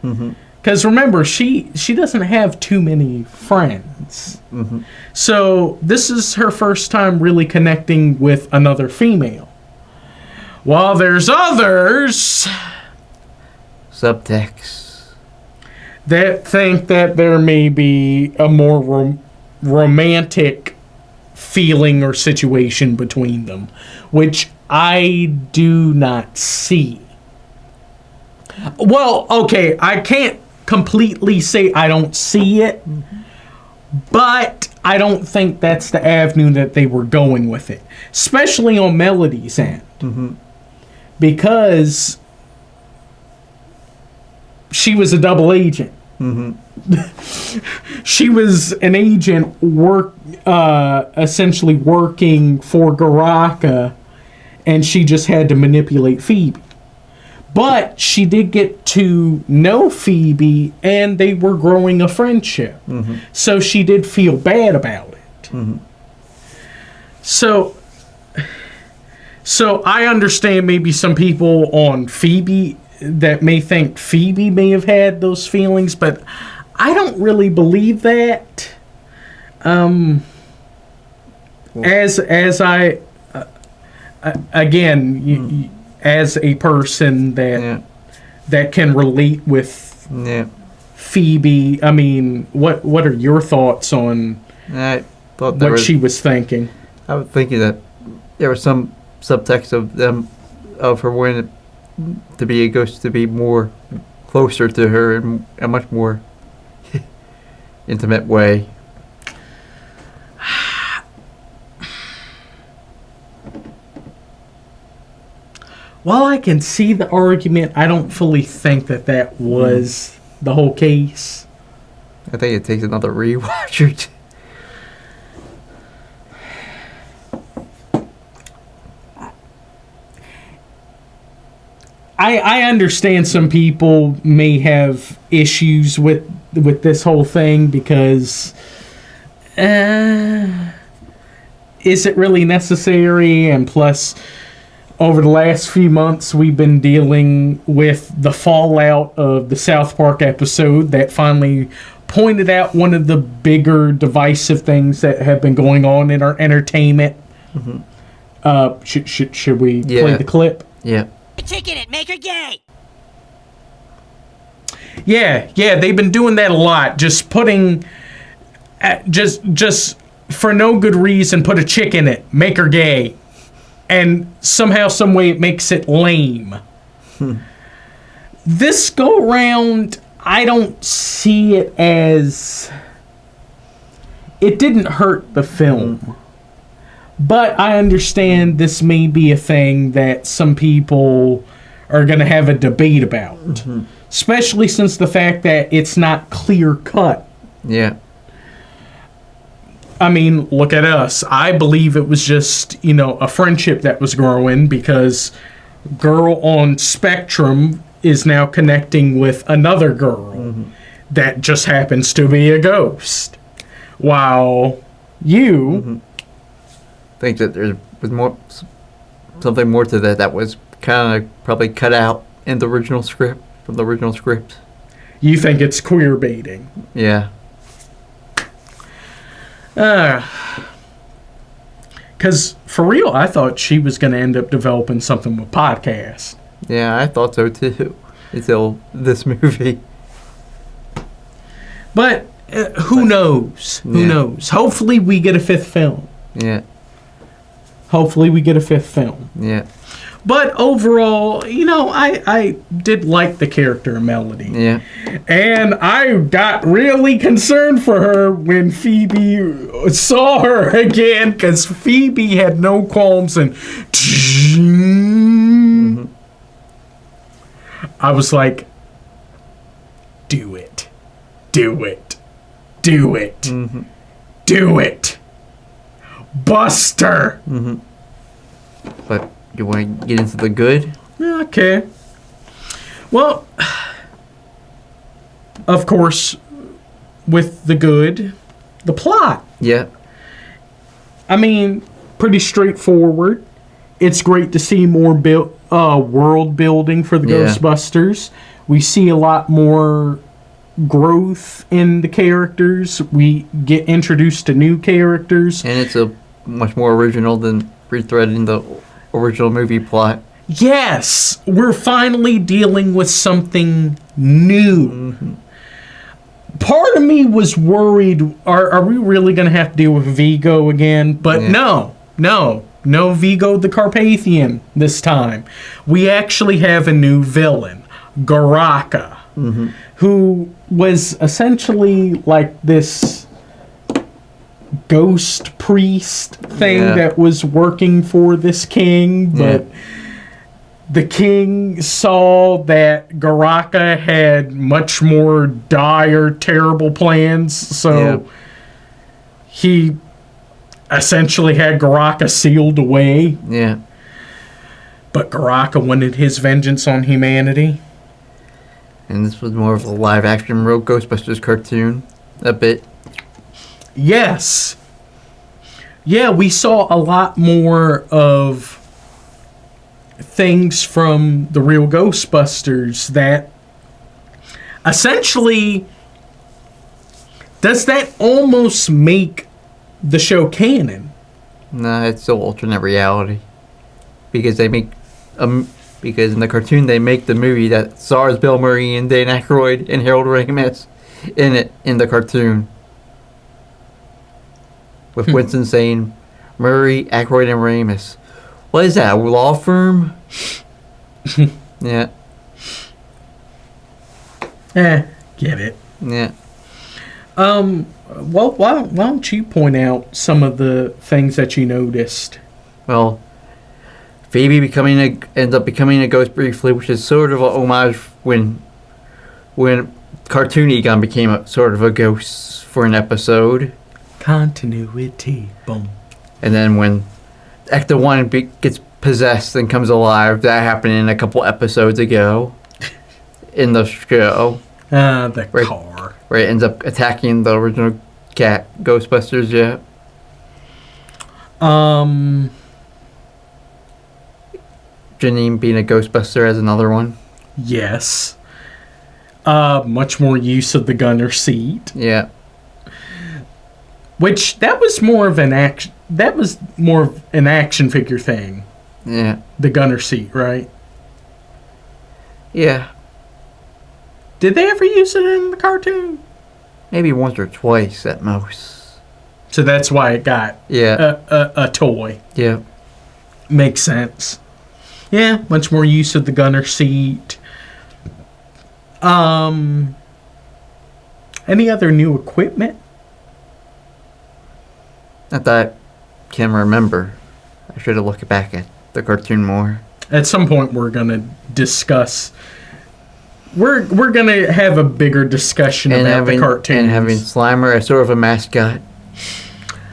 Because remember, she doesn't have too many friends. So this is her first time really connecting with another female. While there's others
Subtext.
that think that there may be a more romantic feeling or situation between them, which I do not see. Well, okay, I can't completely say I don't see it, but I don't think that's the avenue that they were going with it, especially on Melody's end, because she was a double agent. She was an agent essentially working for Garaka, and she just had to manipulate Phoebe. But she did get to know Phoebe, and they were growing a friendship. So she did feel bad about it. So I understand maybe some people on Phoebe that may think Phoebe may have had those feelings, but I don't really believe that. As I again, as a person that can relate with Phoebe, I mean, what are your thoughts on what she was thinking?
I was thinking that there was some subtext of her wanting to be a ghost, to be more closer to her in a much more intimate way.
While I can see the argument, I don't fully think that was the whole case.
I think it takes another rewatch or two.
I understand some people may have issues with this whole thing because is it really necessary? And plus, over the last few months, we've been dealing with the fallout of the South Park episode that finally pointed out one of the bigger divisive things that have been going on in our entertainment. Should we play the clip?
Yeah.
Chicken it, make her gay.
Yeah, they've been doing that a lot. Just putting, just for no good reason, put a chick in it, make her gay, and somehow, some way, it makes it lame. This go round, I don't see it as. It didn't hurt the film. But I understand this may be a thing that some people are going to have a debate about. Especially since the fact that it's not clear cut.
Yeah.
I mean, look at us. I believe it was just, a friendship that was growing because girl on Spectrum is now connecting with another girl that just happens to be a ghost. While you...
think that there was something more to that was kind of probably cut out in the original script, from the original script.
You think it's queer baiting?
Yeah.
Because for real, I thought she was going to end up developing something with podcast.
Yeah, I thought so too, until this movie.
But who knows? Who knows? Hopefully we get a fifth film.
Yeah.
Hopefully we get a fifth film.
Yeah.
But overall, I did like the character Melody.
Yeah.
And I got really concerned for her when Phoebe saw her again, because Phoebe had no qualms, and I was like, do it. Do it. Do it. do it. Buster.
But you want to get into the good?
Okay. Well, of course, with the good, the plot.
Yeah.
I mean, pretty straightforward. It's great to see more world building for the Ghostbusters. We see a lot more growth in the characters. We get introduced to new characters.
And it's a much more original than rethreading the original movie plot.
Yes! We're finally dealing with something new. Part of me was worried, are we really going to have to deal with Vigo again? But no Vigo the Carpathian this time. We actually have a new villain, Garaka, who was essentially like this ghost priest thing that was working for this king, but the king saw that Garaka had much more dire, terrible plans, so he essentially had Garaka sealed away.
Yeah.
But Garaka wanted his vengeance on humanity.
And this was more of a live-action Real Ghostbusters cartoon, a bit.
Yes. Yeah, we saw a lot more of things from the Real Ghostbusters that essentially, does that almost make the show canon?
No, it's still alternate reality. Because they make because in the cartoon they make the movie that stars Bill Murray and Dan Aykroyd and Harold Ramis in the cartoon. With Winston saying Murray, Aykroyd, and Ramis. What is that, a law firm? Yeah.
Get it.
Yeah.
Well, why don't you point out some of the things that you noticed?
Well, Phoebe ends up becoming a ghost briefly, which is sort of a homage when Cartoon Egon became a sort of a ghost for an episode.
Continuity. Boom.
And then when Ecto 1 gets possessed and comes alive, that happened in a couple episodes ago in the show.
The car.
Where it ends up attacking the original Ghostbusters, yeah. Janine being a Ghostbuster as another one.
Yes. Much more use of the gunner seat.
Yeah.
Which, that was more of an action figure thing.
Yeah.
The gunner seat, right?
Yeah.
Did they ever use it in the cartoon?
Maybe once or twice at most.
So that's why it got a toy.
Yeah.
Makes sense. Yeah, much more use of the gunner seat. Any other new equipment?
Not that I can remember. I should have looked back at the cartoon more.
At some point we're going to discuss... We're going to have a bigger discussion about the cartoons.
And having Slimer as sort of a mascot.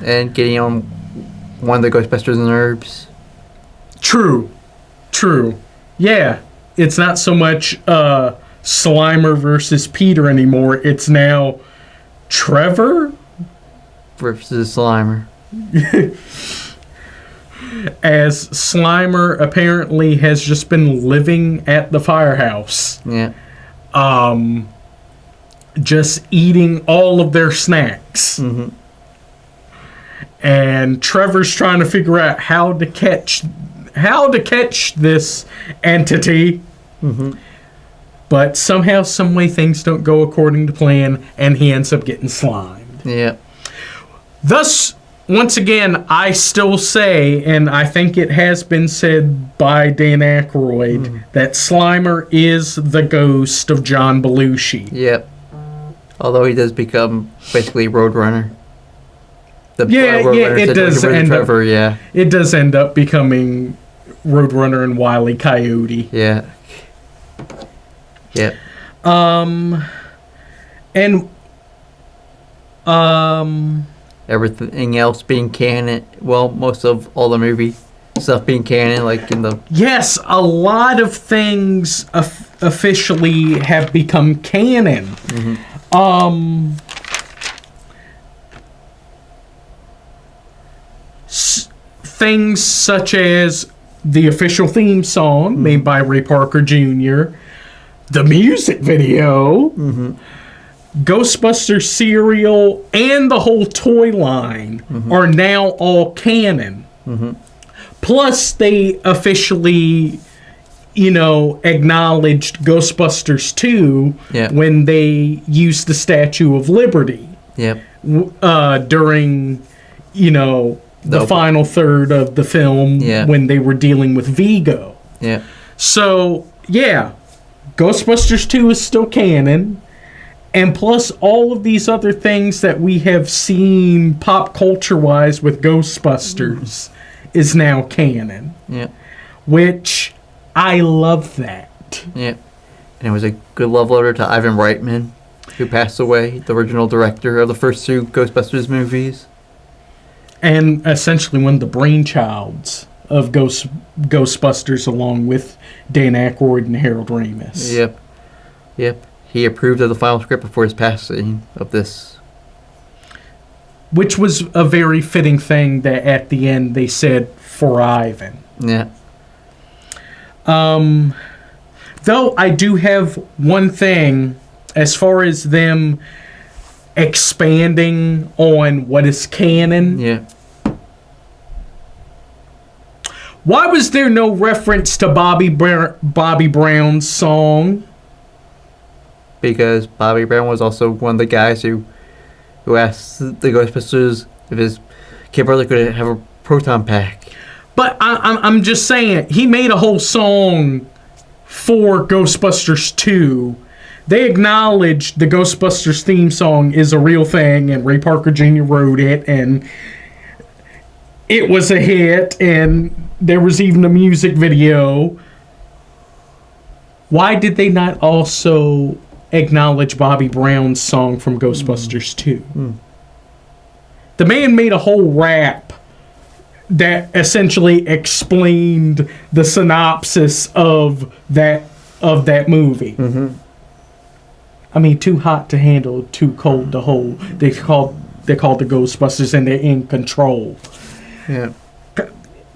And getting on one of the Ghostbusters' nerves.
True. Yeah. It's not so much Slimer versus Peter anymore. It's now Trevor
versus Slimer.
As Slimer apparently has just been living at the firehouse.
Yeah.
Just eating all of their snacks.
Mm-hmm.
And Trevor's trying to figure out how to catch this entity.
Mm-hmm.
But somehow, some way, things don't go according to plan, and he ends up getting slimed.
Yeah.
Thus, once again, I still say, and I think it has been said by Dan Aykroyd, that Slimer is the ghost of John Belushi.
Yep. Although he does become basically Roadrunner.
It does end
Trevor,
It does end up becoming Roadrunner and Wile E. Coyote.
Yeah. Yep. everything else being canon. Well, most of all the movie stuff being canon, like in the...
Yes, a lot of things officially have become canon. Things such as the official theme song made by Ray Parker Jr., the music video, Ghostbusters cereal, and the whole toy line are now all canon. Plus, they officially, acknowledged Ghostbusters 2 when they used the Statue of Liberty during, the final third of the film when they were dealing with Vigo. So, Ghostbusters 2 is still canon. And plus, all of these other things that we have seen pop culture-wise with Ghostbusters is now canon. Which, I love that.
And it was a good love letter to Ivan Reitman, who passed away, the original director of the first two Ghostbusters movies.
And essentially one of the brainchilds of Ghostbusters, along with Dan Aykroyd and Harold Ramis.
Yep. He approved of the final script before his passing of this.
Which was a very fitting thing that at the end they said for Ivan. Though I do have one thing as far as them expanding on what is canon. Why was there no reference to Bobby Brown's song?
Because Bobby Brown was also one of the guys who asked the Ghostbusters if his kid brother could have a proton pack.
But I'm just saying, he made a whole song for Ghostbusters 2. They acknowledged the Ghostbusters theme song is a real thing, and Ray Parker Jr. wrote it, and it was a hit, and there was even a music video. Why did they not also acknowledge Bobby Brown's song from Ghostbusters 2? The man made a whole rap that essentially explained the synopsis of that movie. I mean, too hot to handle, too cold to hold. They called the Ghostbusters, and they're in control.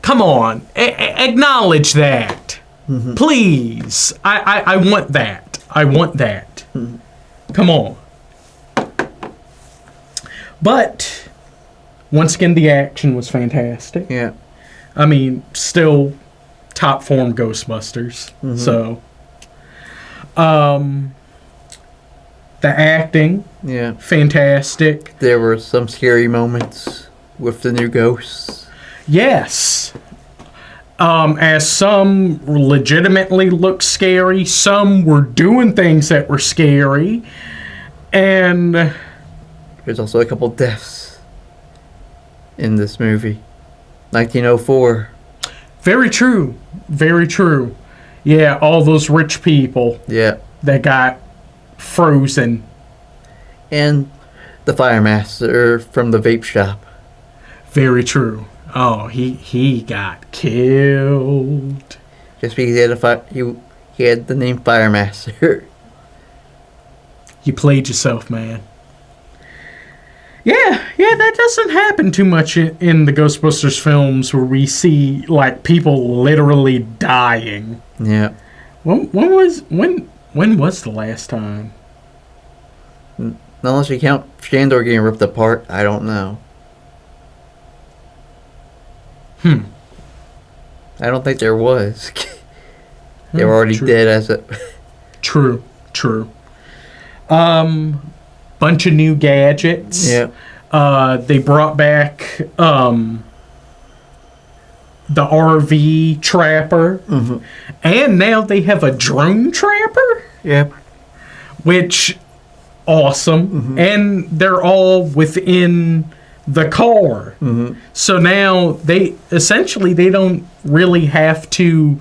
Come on, acknowledge that, please. I want that. I want that. Come on. But once again, the action was fantastic. I mean, still top form Ghostbusters. So, the acting, fantastic.
There were some scary moments with the new ghosts.
Yes. As some legitimately looked scary, some were doing things that were scary, and
there's also a couple deaths in this movie. 1904.
Very true. Very true. Yeah, all those rich people that got frozen.
And the fire-master from the vape shop.
Very true. Oh, he got killed.
Just because he had the name Firemaster.
You played yourself, man. Yeah, that doesn't happen too much in the Ghostbusters films where we see like people literally dying.
Yeah.
When was the last time?
Unless you count Shandor getting ripped apart, I don't know. I don't think there was. They were already dead as a...
True. Bunch of new gadgets. They brought back the RV trapper. And now they have a drone trapper. Which, awesome. And they're all within the car. So now they don't really have to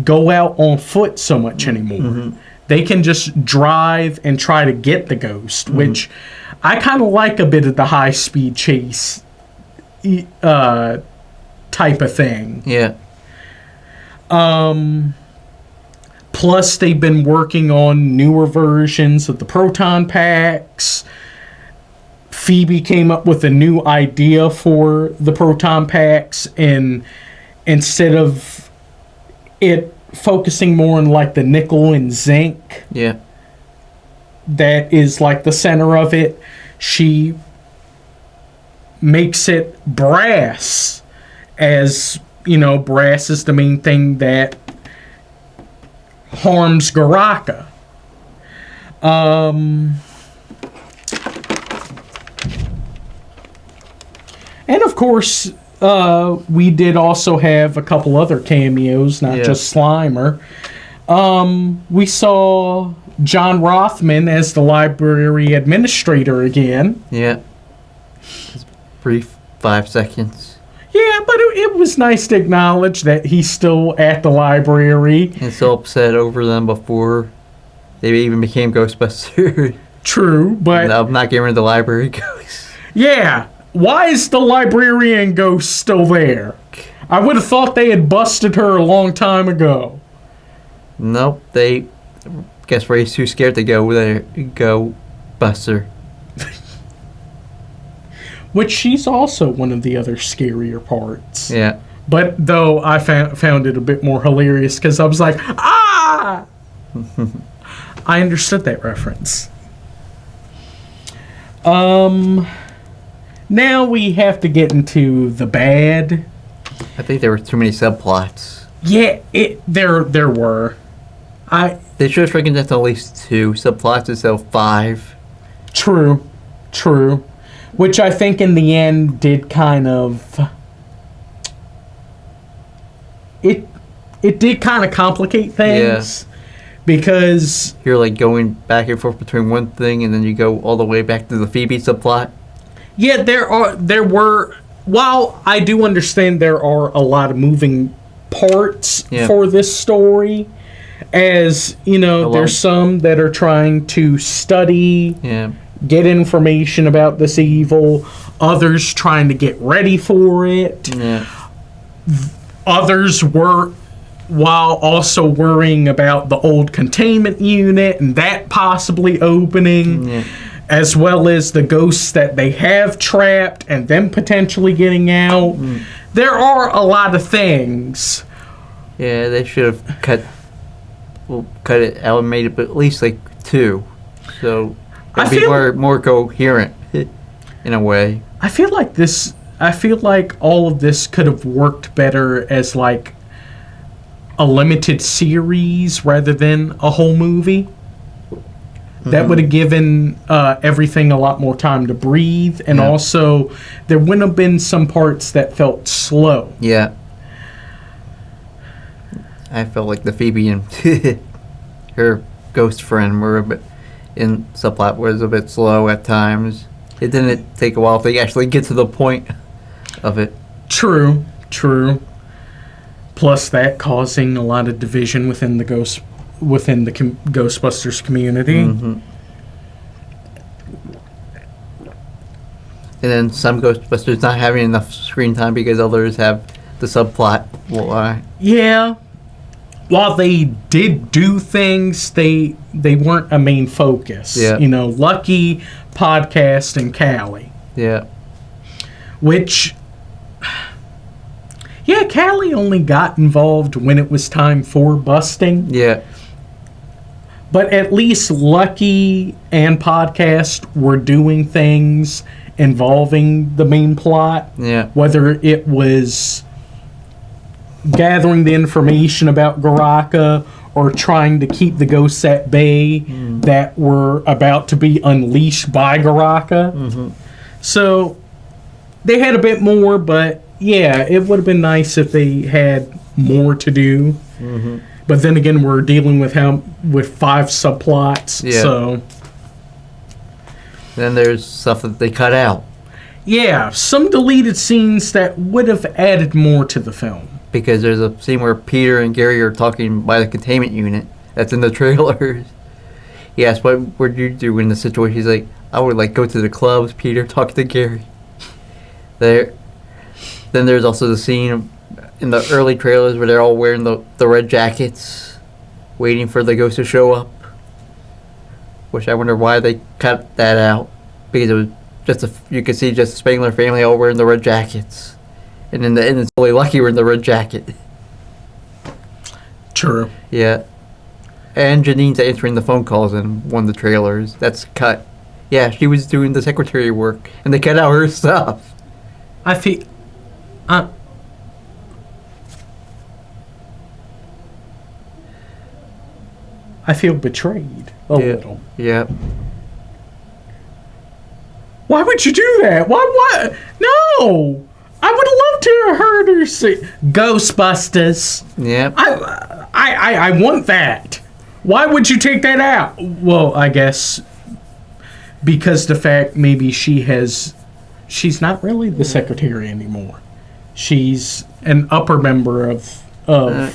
go out on foot so much anymore. they can just drive and try to get the ghost, which I kind of like a bit of the high-speed chase type of thing.
Yeah.
Plus, they've been working on newer versions of the proton packs. Phoebe came up with a new idea for the proton packs, and instead of it focusing more on like the nickel and zinc,
Yeah.
that is like the center of it, she makes it brass, as you know, brass is the main thing that harms Garaka. And of course, we did also have a couple other cameos, not just Slimer. We saw John Rothman as the library administrator again.
Yeah. Just brief 5 seconds.
Yeah, but it was nice to acknowledge that he's still at the library.
And so upset over them before they even became Ghostbusters.
True, but...
I'm not getting rid of the library ghost.
Yeah, why is the librarian ghost still there? I would have thought they had busted her a long time ago.
Nope, they... Guess Ray's too scared to go there. Go Buster.
Which she's also one of the other scarier parts.
Yeah.
But though I found it a bit more hilarious because I was like, ah! I understood that reference. Now we have to get into the bad.
I think there were too many subplots.
Yeah, there were.
They should have shrunken that to at least 2 subplots instead of 5.
True. Which I think in the end did kind of... It did kind of complicate things. Yeah. Because...
You're like going back and forth between one thing and then you go all the way back to the Phoebe subplot.
Yeah, there were... While I do understand there are a lot of moving parts for this story, as, you know, there's some that are trying to study...
Yeah.
Get information about this evil, others trying to get ready for it.
Yeah.
Others were, while also worrying about the old containment unit and that possibly opening, as well as the ghosts that they have trapped and them potentially getting out. There are a lot of things.
Yeah, they should have cut it out and made it at least like 2. So... It'd be more coherent in a way. I feel like
all of this could have worked better as like a limited series rather than a whole movie. That would have given everything a lot more time to breathe, and also there wouldn't have been some parts that felt slow.
Yeah. I felt like the Phoebe and her ghost friend were a bit... in subplot was a bit slow at times. It didn't take a while to actually get to the point of it.
True. Plus that causing a lot of division within the Ghostbusters community.
And then some Ghostbusters not having enough screen time because others have the subplot.
Yeah. While they did do things, they weren't a main focus.
Yeah.
You know, Lucky, Podcast, and Callie.
Yeah.
Which, yeah, Callie only got involved when it was time for busting.
Yeah.
But at least Lucky and Podcast were doing things involving the main plot.
Yeah.
Whether it was gathering the information about Garaka or trying to keep the ghosts at bay that were about to be unleashed by Garaka. So they had a bit more, but yeah, it would have been nice if they had more to do. But then again, we're dealing with 5 subplots, so...
Then there's stuff that they cut out.
Yeah, some deleted scenes that would have added more to the film.
Because there's a scene where Peter and Gary are talking by the containment unit that's in the trailers. He asks, what would you do in the situation? He's like, I would like go to the clubs, Peter, talk to Gary. Then there's also the scene in the early trailers where they're all wearing the red jackets, waiting for the ghost to show up. Which I wonder why they cut that out, because it was you could see just the Spangler family all wearing the red jackets, and in the end it's only Lucky wearing the red jacket.
True.
Yeah. And Janine's answering the phone calls in one of the trailers. That's cut. Yeah, she was doing the secretary work, and they cut out her stuff.
I feel... I feel betrayed a little.
Yeah.
Why would you do that? Why? No! I would love to have heard her say Ghostbusters.
Yeah.
I want that. Why would you take that out? Well, I guess because the fact maybe she's not really the secretary anymore. She's an upper member of the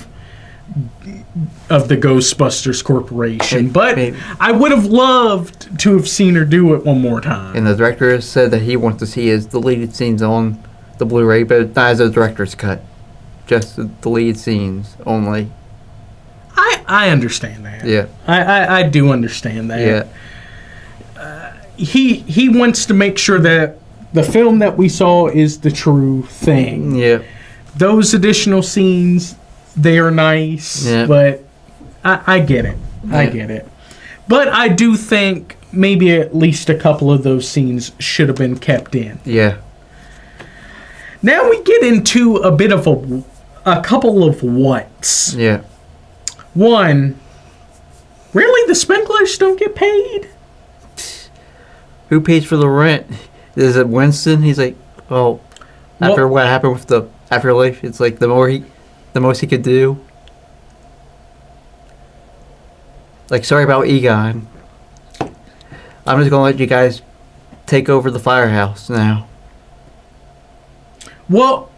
Ghostbusters Corporation. But I would have loved to have seen her do it one more time.
And the director has said that he wants to see his deleted scenes on the Blu-ray, but not as a director's cut. Just the deleted scenes only.
I understand that.
Yeah.
I do understand that.
Yeah.
He wants to make sure that the film that we saw is the true thing.
Yeah.
Those additional scenes, they are nice, but I get it. I get it. But I do think maybe at least a couple of those scenes should have been kept in.
Yeah.
Now we get into a bit of a couple of whats.
Yeah.
One, really, the Sprinklers don't get paid?
Who pays for the rent? Is it Winston? He's like, well, after what happened with the afterlife, it's like the most he could do. Like, sorry about Egon. I'm just gonna let you guys take over the firehouse now.
Well,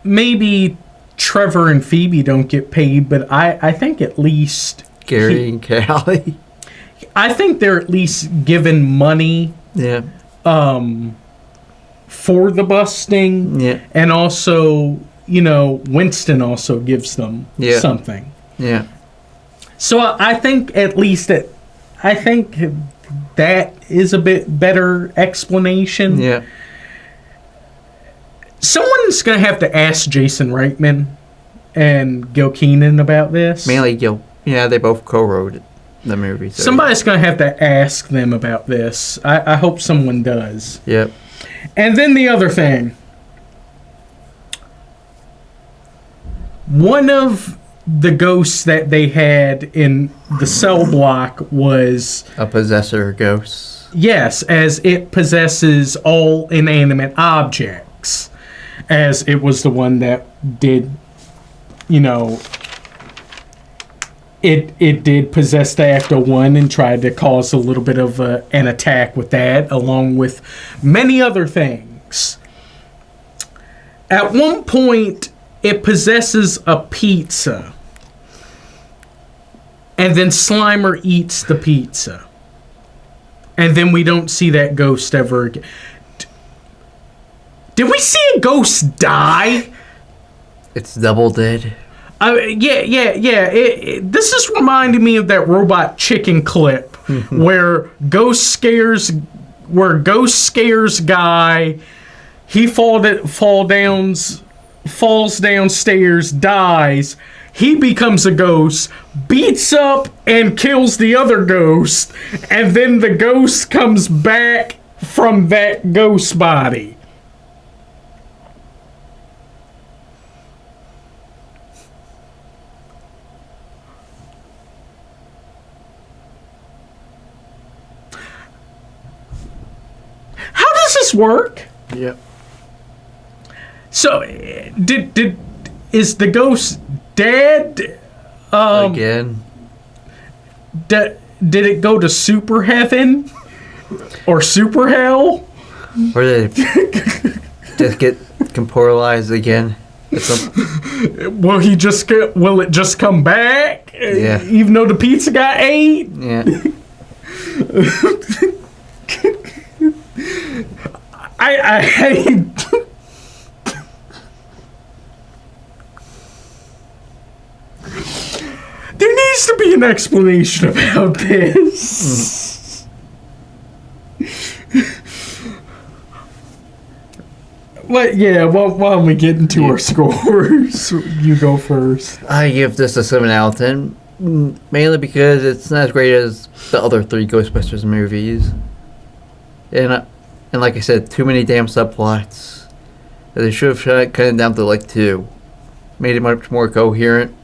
maybe Trevor and Phoebe don't get paid, but I think at least
Gary and Callie.
I think they're at least given money.
Yeah.
For the busting.
Yeah.
And also, Winston also gives them something.
Yeah.
So I think at least that is a bit better explanation.
Yeah.
Someone's going to have to ask Jason Reitman and Gil Keenan about this.
Mainly Gil. Yeah, they both co-wrote the movie. So
Somebody's going to have to ask them about this. I hope someone does.
Yep.
And then the other thing. One of the ghosts that they had in the cell block was...
a possessor ghost.
Yes, as it possesses all inanimate objects. As it was the one that did, it did possess the Ecto-1 and tried to cause a little bit of an attack with that, along with many other things. At one point, it possesses a pizza. And then Slimer eats the pizza. And then we don't see that ghost ever again. Did we see a ghost die?
It's double dead.
Yeah. This is reminding me of that Robot Chicken clip where ghost scares guy. He falls downstairs, dies. He becomes a ghost, beats up and kills the other ghost, and then the ghost comes back from that ghost body. How does this work?
Yep.
So, is the ghost dead?
Again.
Did it go to super heaven or super hell?
Or did it just get temporalized again?
Will it just come back?
Yeah.
Even though the pizza got ate?
Yeah.
I hate. There needs to be an explanation about this. But yeah, why don't we get into our scores? You go first.
I give this a 7 out of 10, mainly because it's not as great as the other 3 Ghostbusters movies. And like I said, too many damn subplots. They should have shut it kind of down to like 2. Made it much more coherent.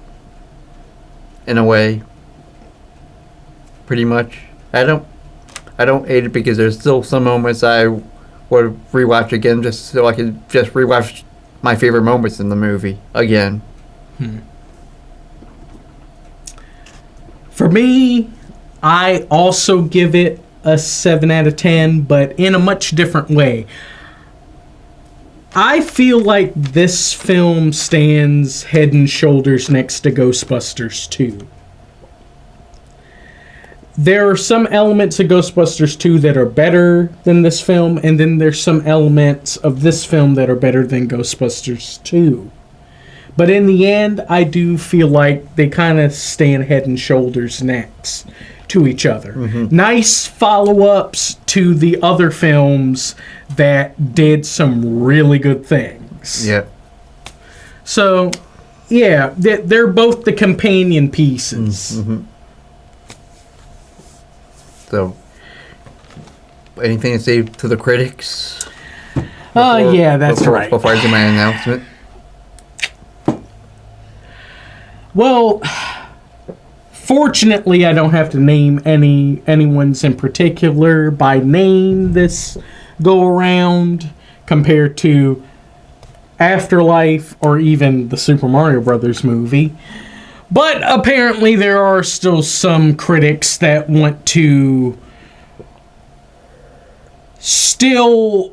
In a way. Pretty much. I don't hate it because there's still some moments I would rewatch again just so I could just rewatch my favorite moments in the movie again.
For me, I also give it a 7 out of 10, but in a much different way. I feel like this film stands head and shoulders next to Ghostbusters 2. There are some elements of Ghostbusters 2 that are better than this film, and then there's some elements of this film that are better than Ghostbusters 2. But in the end, I do feel like they kind of stand head and shoulders next to each other. Nice follow-ups to the other films that did some really good things.
Yeah.
So, yeah, they're both the companion pieces.
So, anything to say to the critics?
Yeah, that's right.
Before I do my announcement.
Well, fortunately, I don't have to name anyone's in particular by name this go around compared to Afterlife or even the Super Mario Brothers movie. But apparently there are still some critics that want to still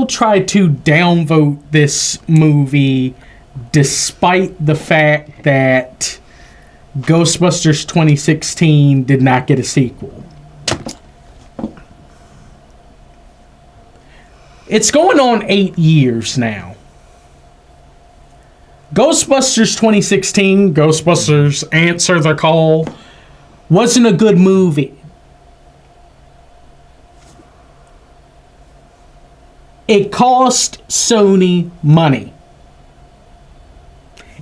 try to downvote this movie despite the fact that Ghostbusters 2016 did not get a sequel. It's going on 8 years now. Ghostbusters 2016, Ghostbusters Answer the Call, wasn't a good movie. It cost Sony money.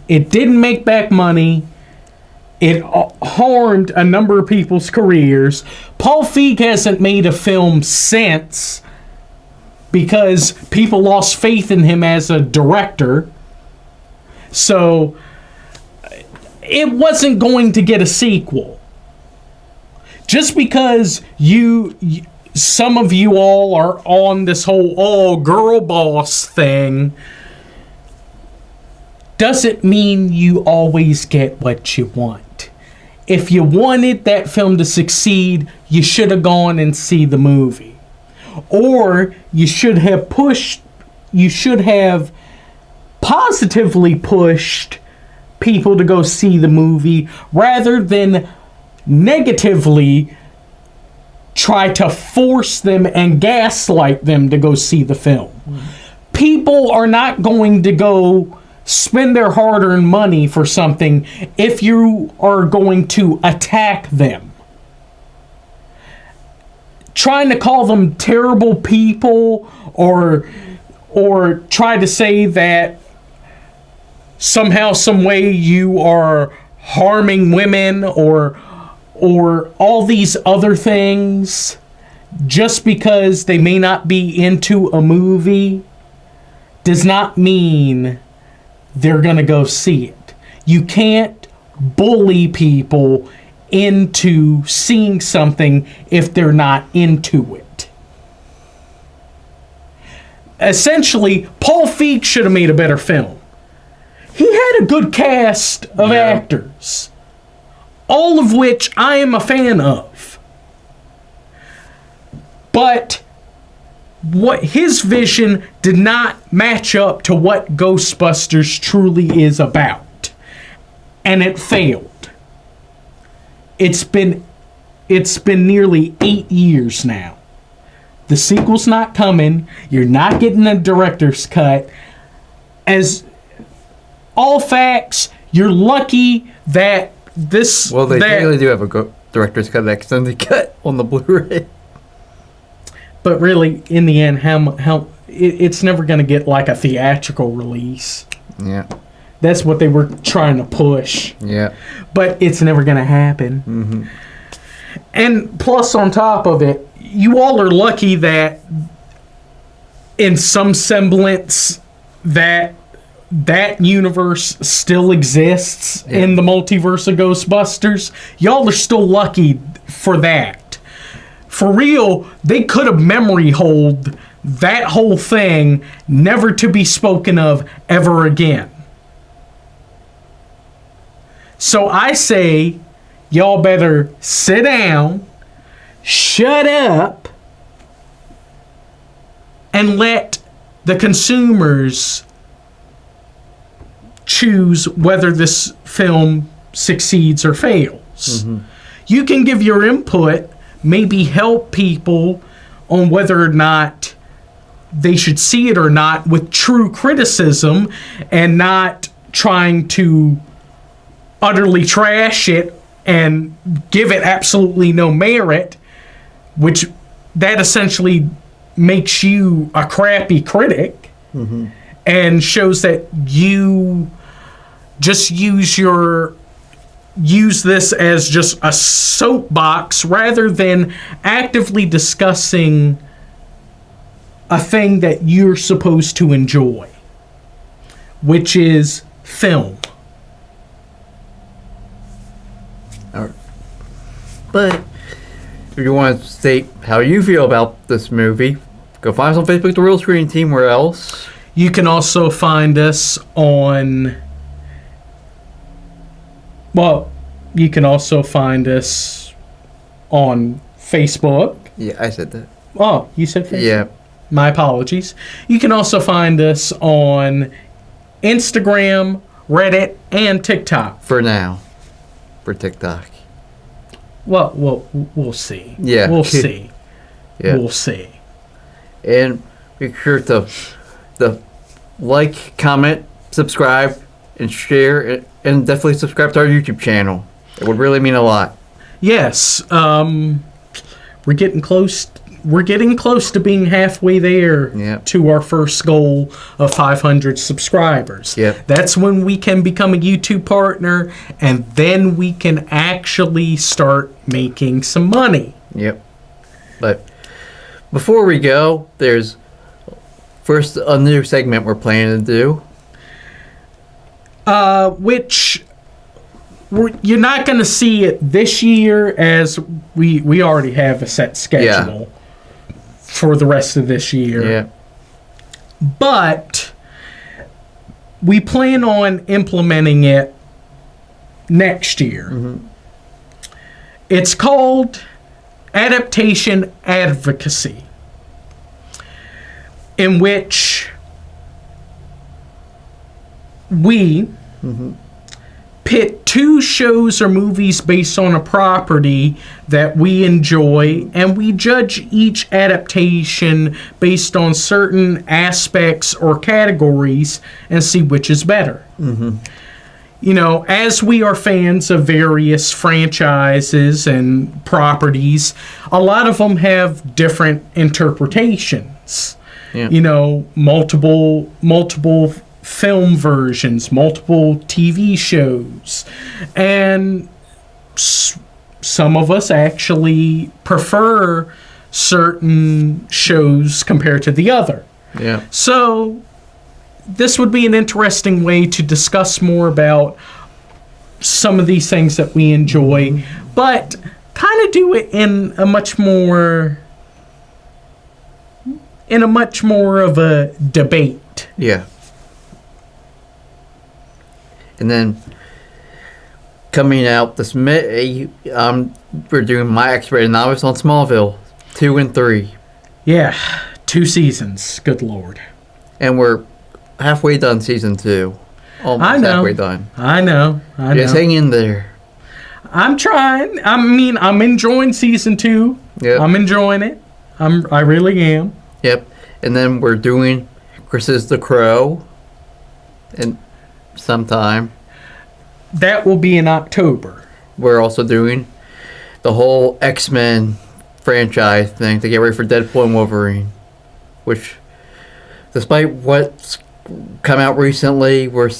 It didn't make back money. It harmed a number of people's careers. Paul Feig hasn't made a film since because people lost faith in him as a director. So it wasn't going to get a sequel. Just because some of you all are on this whole girl boss thing doesn't mean you always get what you want. If you wanted that film to succeed, you should have gone and see the movie. Or you should have positively pushed people to go see the movie rather than negatively try to force them and gaslight them to go see the film. People are not going to go spend their hard-earned money for something if you are going to attack them. Trying to call them terrible people or try to say that somehow, some way you are harming women or all these other things just because they may not be into a movie does not mean they're going to go see it. You can't bully people into seeing something if they're not into it. Essentially, Paul Feig should have made a better film. He had a good cast of actors, all of which I am a fan of. But what his vision did not match up to what Ghostbusters truly is about. And it failed. It's been nearly 8 years now. The sequel's not coming. You're not getting a director's cut. As all facts, you're lucky that this...
Well, they really do have a director's cut, extended cut on the Blu-ray.
But really, in the end, it's never going to get like a theatrical release.
Yeah.
That's what they were trying to push.
Yeah.
But it's never going to happen.
Mm-hmm.
And plus, on top of it, you all are lucky that in some semblance that universe still exists in the multiverse of Ghostbusters. Y'all are still lucky for that. For real, they could have memory holed that whole thing, never to be spoken of ever again. So I say, y'all better sit down, shut up, and let the consumers choose whether this film succeeds or fails. Mm-hmm. You can give your input, maybe help people on whether or not they should see it or not with true criticism and not trying to utterly trash it and give it absolutely no merit, which that essentially makes you a crappy critic. Mm-hmm. And shows that you just use this as just a soapbox rather than actively discussing a thing that you're supposed to enjoy, which is film.
All right. But if you want to state how you feel about this movie, go find us on Facebook, The Real Screen Team. Where else?
You can also find us on... Well, you can also find us on Facebook.
Yeah, I said that.
Oh, you said Facebook?
Yeah.
My apologies. You can also find us on Instagram, Reddit, and TikTok.
For now. For TikTok.
Well, we'll see.
Yeah.
We'll see.
Yeah.
We'll see.
And be sure to like, comment, subscribe, and share, and definitely subscribe to our YouTube channel. It would really mean a lot.
Yes, we're getting close. We're getting close to being halfway there to our first goal of 500 subscribers.
Yep.
That's when we can become a YouTube partner, and then we can actually start making some money.
Yep. But before we go, there's first a new segment we're planning to do.
Which you're not going to see it this year, as we already have a set schedule for the rest of this year.
Yeah.
But we plan on implementing it next year. Mm-hmm. It's called Adaptation Advocacy, in which we pit two shows or movies based on a property that we enjoy, and we judge each adaptation based on certain aspects or categories and see which is better. Mm-hmm. You know, as we are fans of various franchises and properties, a lot of them have different interpretations. Yeah. You know, multiple film versions, multiple TV shows, and some of us actually prefer certain shows compared to the other.
Yeah.
So this would be an interesting way to discuss more about some of these things that we enjoy, but kind of do it in a much more of a debate.
Yeah. And then coming out this May, we're doing my X-rated novice on Smallville 2 and 3.
Yeah, 2 seasons. Good Lord.
And we're halfway done season 2. Almost
I know.
halfway done.
I know.
Just hang in there.
I'm trying. I mean, I'm enjoying season 2.
Yep.
I'm enjoying it. I really am.
Yep. And then we're doing Chris's The Crow. And sometime.
That will be in October.
We're also doing the whole X-Men franchise thing to get ready for Deadpool and Wolverine. Which, despite what's come out recently, we're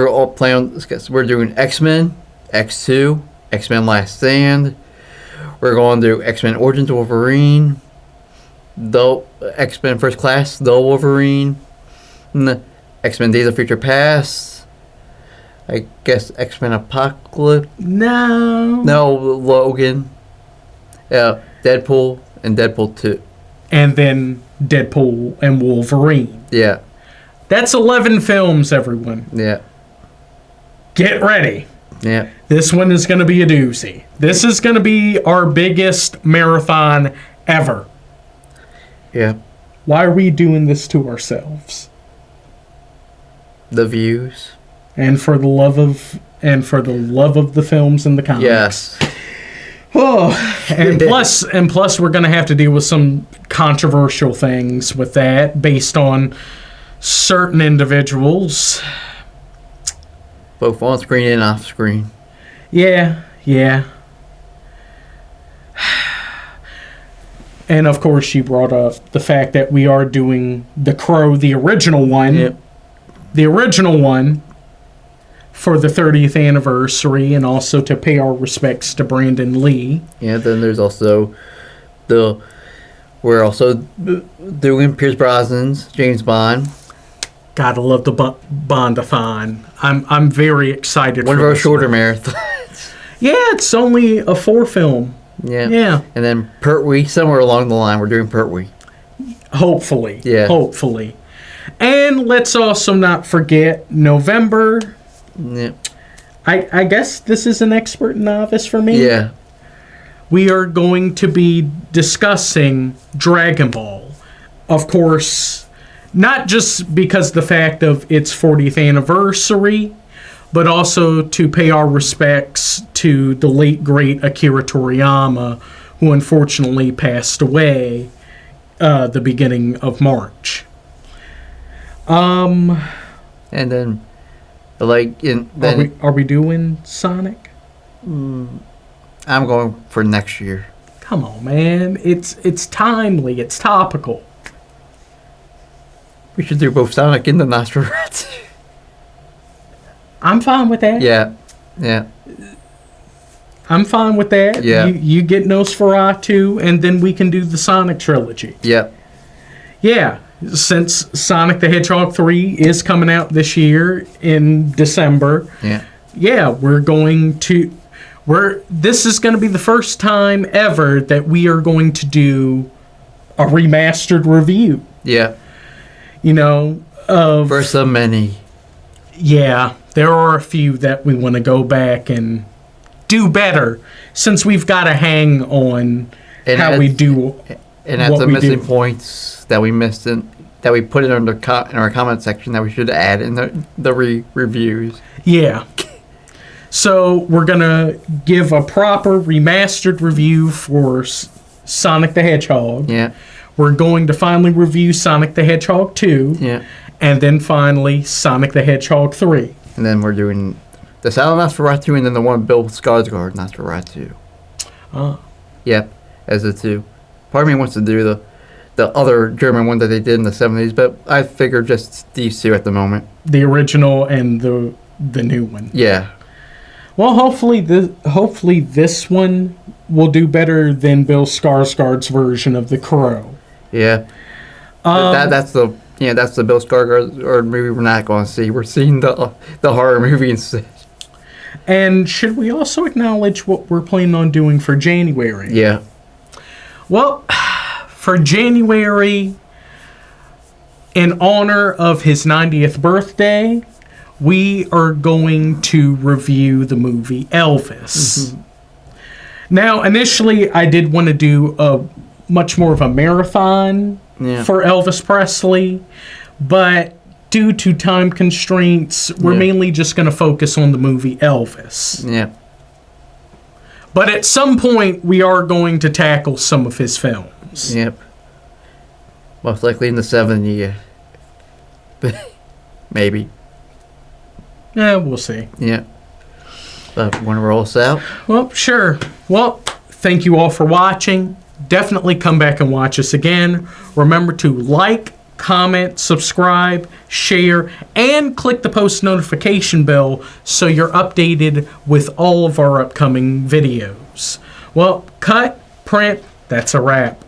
all planning. We're doing X-Men, X2, X-Men Last Stand. We're going to do X-Men Origins Wolverine, the X-Men First Class, the Wolverine, and X-Men Days of Future Past. I guess X-Men Apocalypse.
No,
Logan. Deadpool and Deadpool 2.
And then Deadpool and Wolverine.
Yeah.
That's 11 films, everyone.
Yeah.
Get ready.
Yeah.
This one is going to be a doozy. This is going to be our biggest marathon ever.
Yeah.
Why are we doing this to ourselves?
The views.
And for the love of the films and the comics.
Yes.
Oh, and plus we're going to have to deal with some controversial things with that based on certain individuals.
Both on screen and off screen.
Yeah. And of course you brought up the fact that we are doing The Crow, the original one.
Yep.
The original one for the 30th anniversary, and also to pay our respects to Brandon Lee.
Yeah, then there's also we're also doing Pierce Brosnan's James Bond.
Gotta love the Bondathon. I'm very excited
One
for
of our
this
shorter
one.
marathons.
Yeah, it's only a 4 film.
Yeah. And then Pertwee, somewhere along the line, we're doing Pertwee.
Hopefully.
Yeah.
Hopefully. And let's also not forget November.
Yeah.
I guess this is an expert novice for me.
Yeah.
We are going to be discussing Dragon Ball. Of course, not just because the fact of its 40th anniversary, but also to pay our respects to the late, great Akira Toriyama, who unfortunately passed away the beginning of March.
And then,
Are we doing Sonic?
I'm going for next year.
Come on, man. It's timely. It's topical.
We should do both Sonic and the Nosferatu.
I'm fine with that.
Yeah.
I'm fine with that.
Yeah.
You get Nosferatu, and then we can do the Sonic trilogy.
Yep.
Yeah. Since Sonic the Hedgehog 3 is coming out this year in December.
Yeah.
Yeah, this is going to be the first time ever that we are going to do a remastered review.
Yeah.
Of
For so many.
Yeah, there are a few that we want to go back and do better, since we've got to hang on how we do.
And that's
what
the
we
missing
do.
points that we missed that we put it in our comment section that we should add in the reviews.
Yeah. So we're going to give a proper remastered review for Sonic the Hedgehog.
Yeah.
We're going to finally review Sonic the Hedgehog 2.
Yeah.
And then finally Sonic the Hedgehog 3.
And then we're doing the Silent Nosferatu and then the one Bill Skarsgård Nosferatu.
Oh.
Yep, as the two. Part of me wants to do the other German one that they did in the 70s, but I figured just these two at the moment.
The original and the new one.
Yeah.
Well, hopefully this one will do better than Bill Skarsgård's version of The Crow.
Yeah. That's the Bill Skarsgård movie we're not going to see. We're seeing the horror movie instead.
And should we also acknowledge what we're planning on doing for January?
Yeah.
Well, for January, in honor of his 90th birthday, we are going to review the movie Elvis. Mm-hmm. Now, initially, I did want to do much more of a marathon for Elvis Presley, but due to time constraints, we're mainly just going to focus on the movie Elvis.
Yeah.
But at some point, we are going to tackle some of his films.
Yep. Most likely in the 70s. Maybe.
Yeah, we'll see.
Yeah. But want to roll us out?
Well, sure. Well, thank you all for watching. Definitely come back and watch us again. Remember to like, comment, subscribe, share, and click the post notification bell so you're updated with all of our upcoming videos. Well, cut, print, that's a wrap.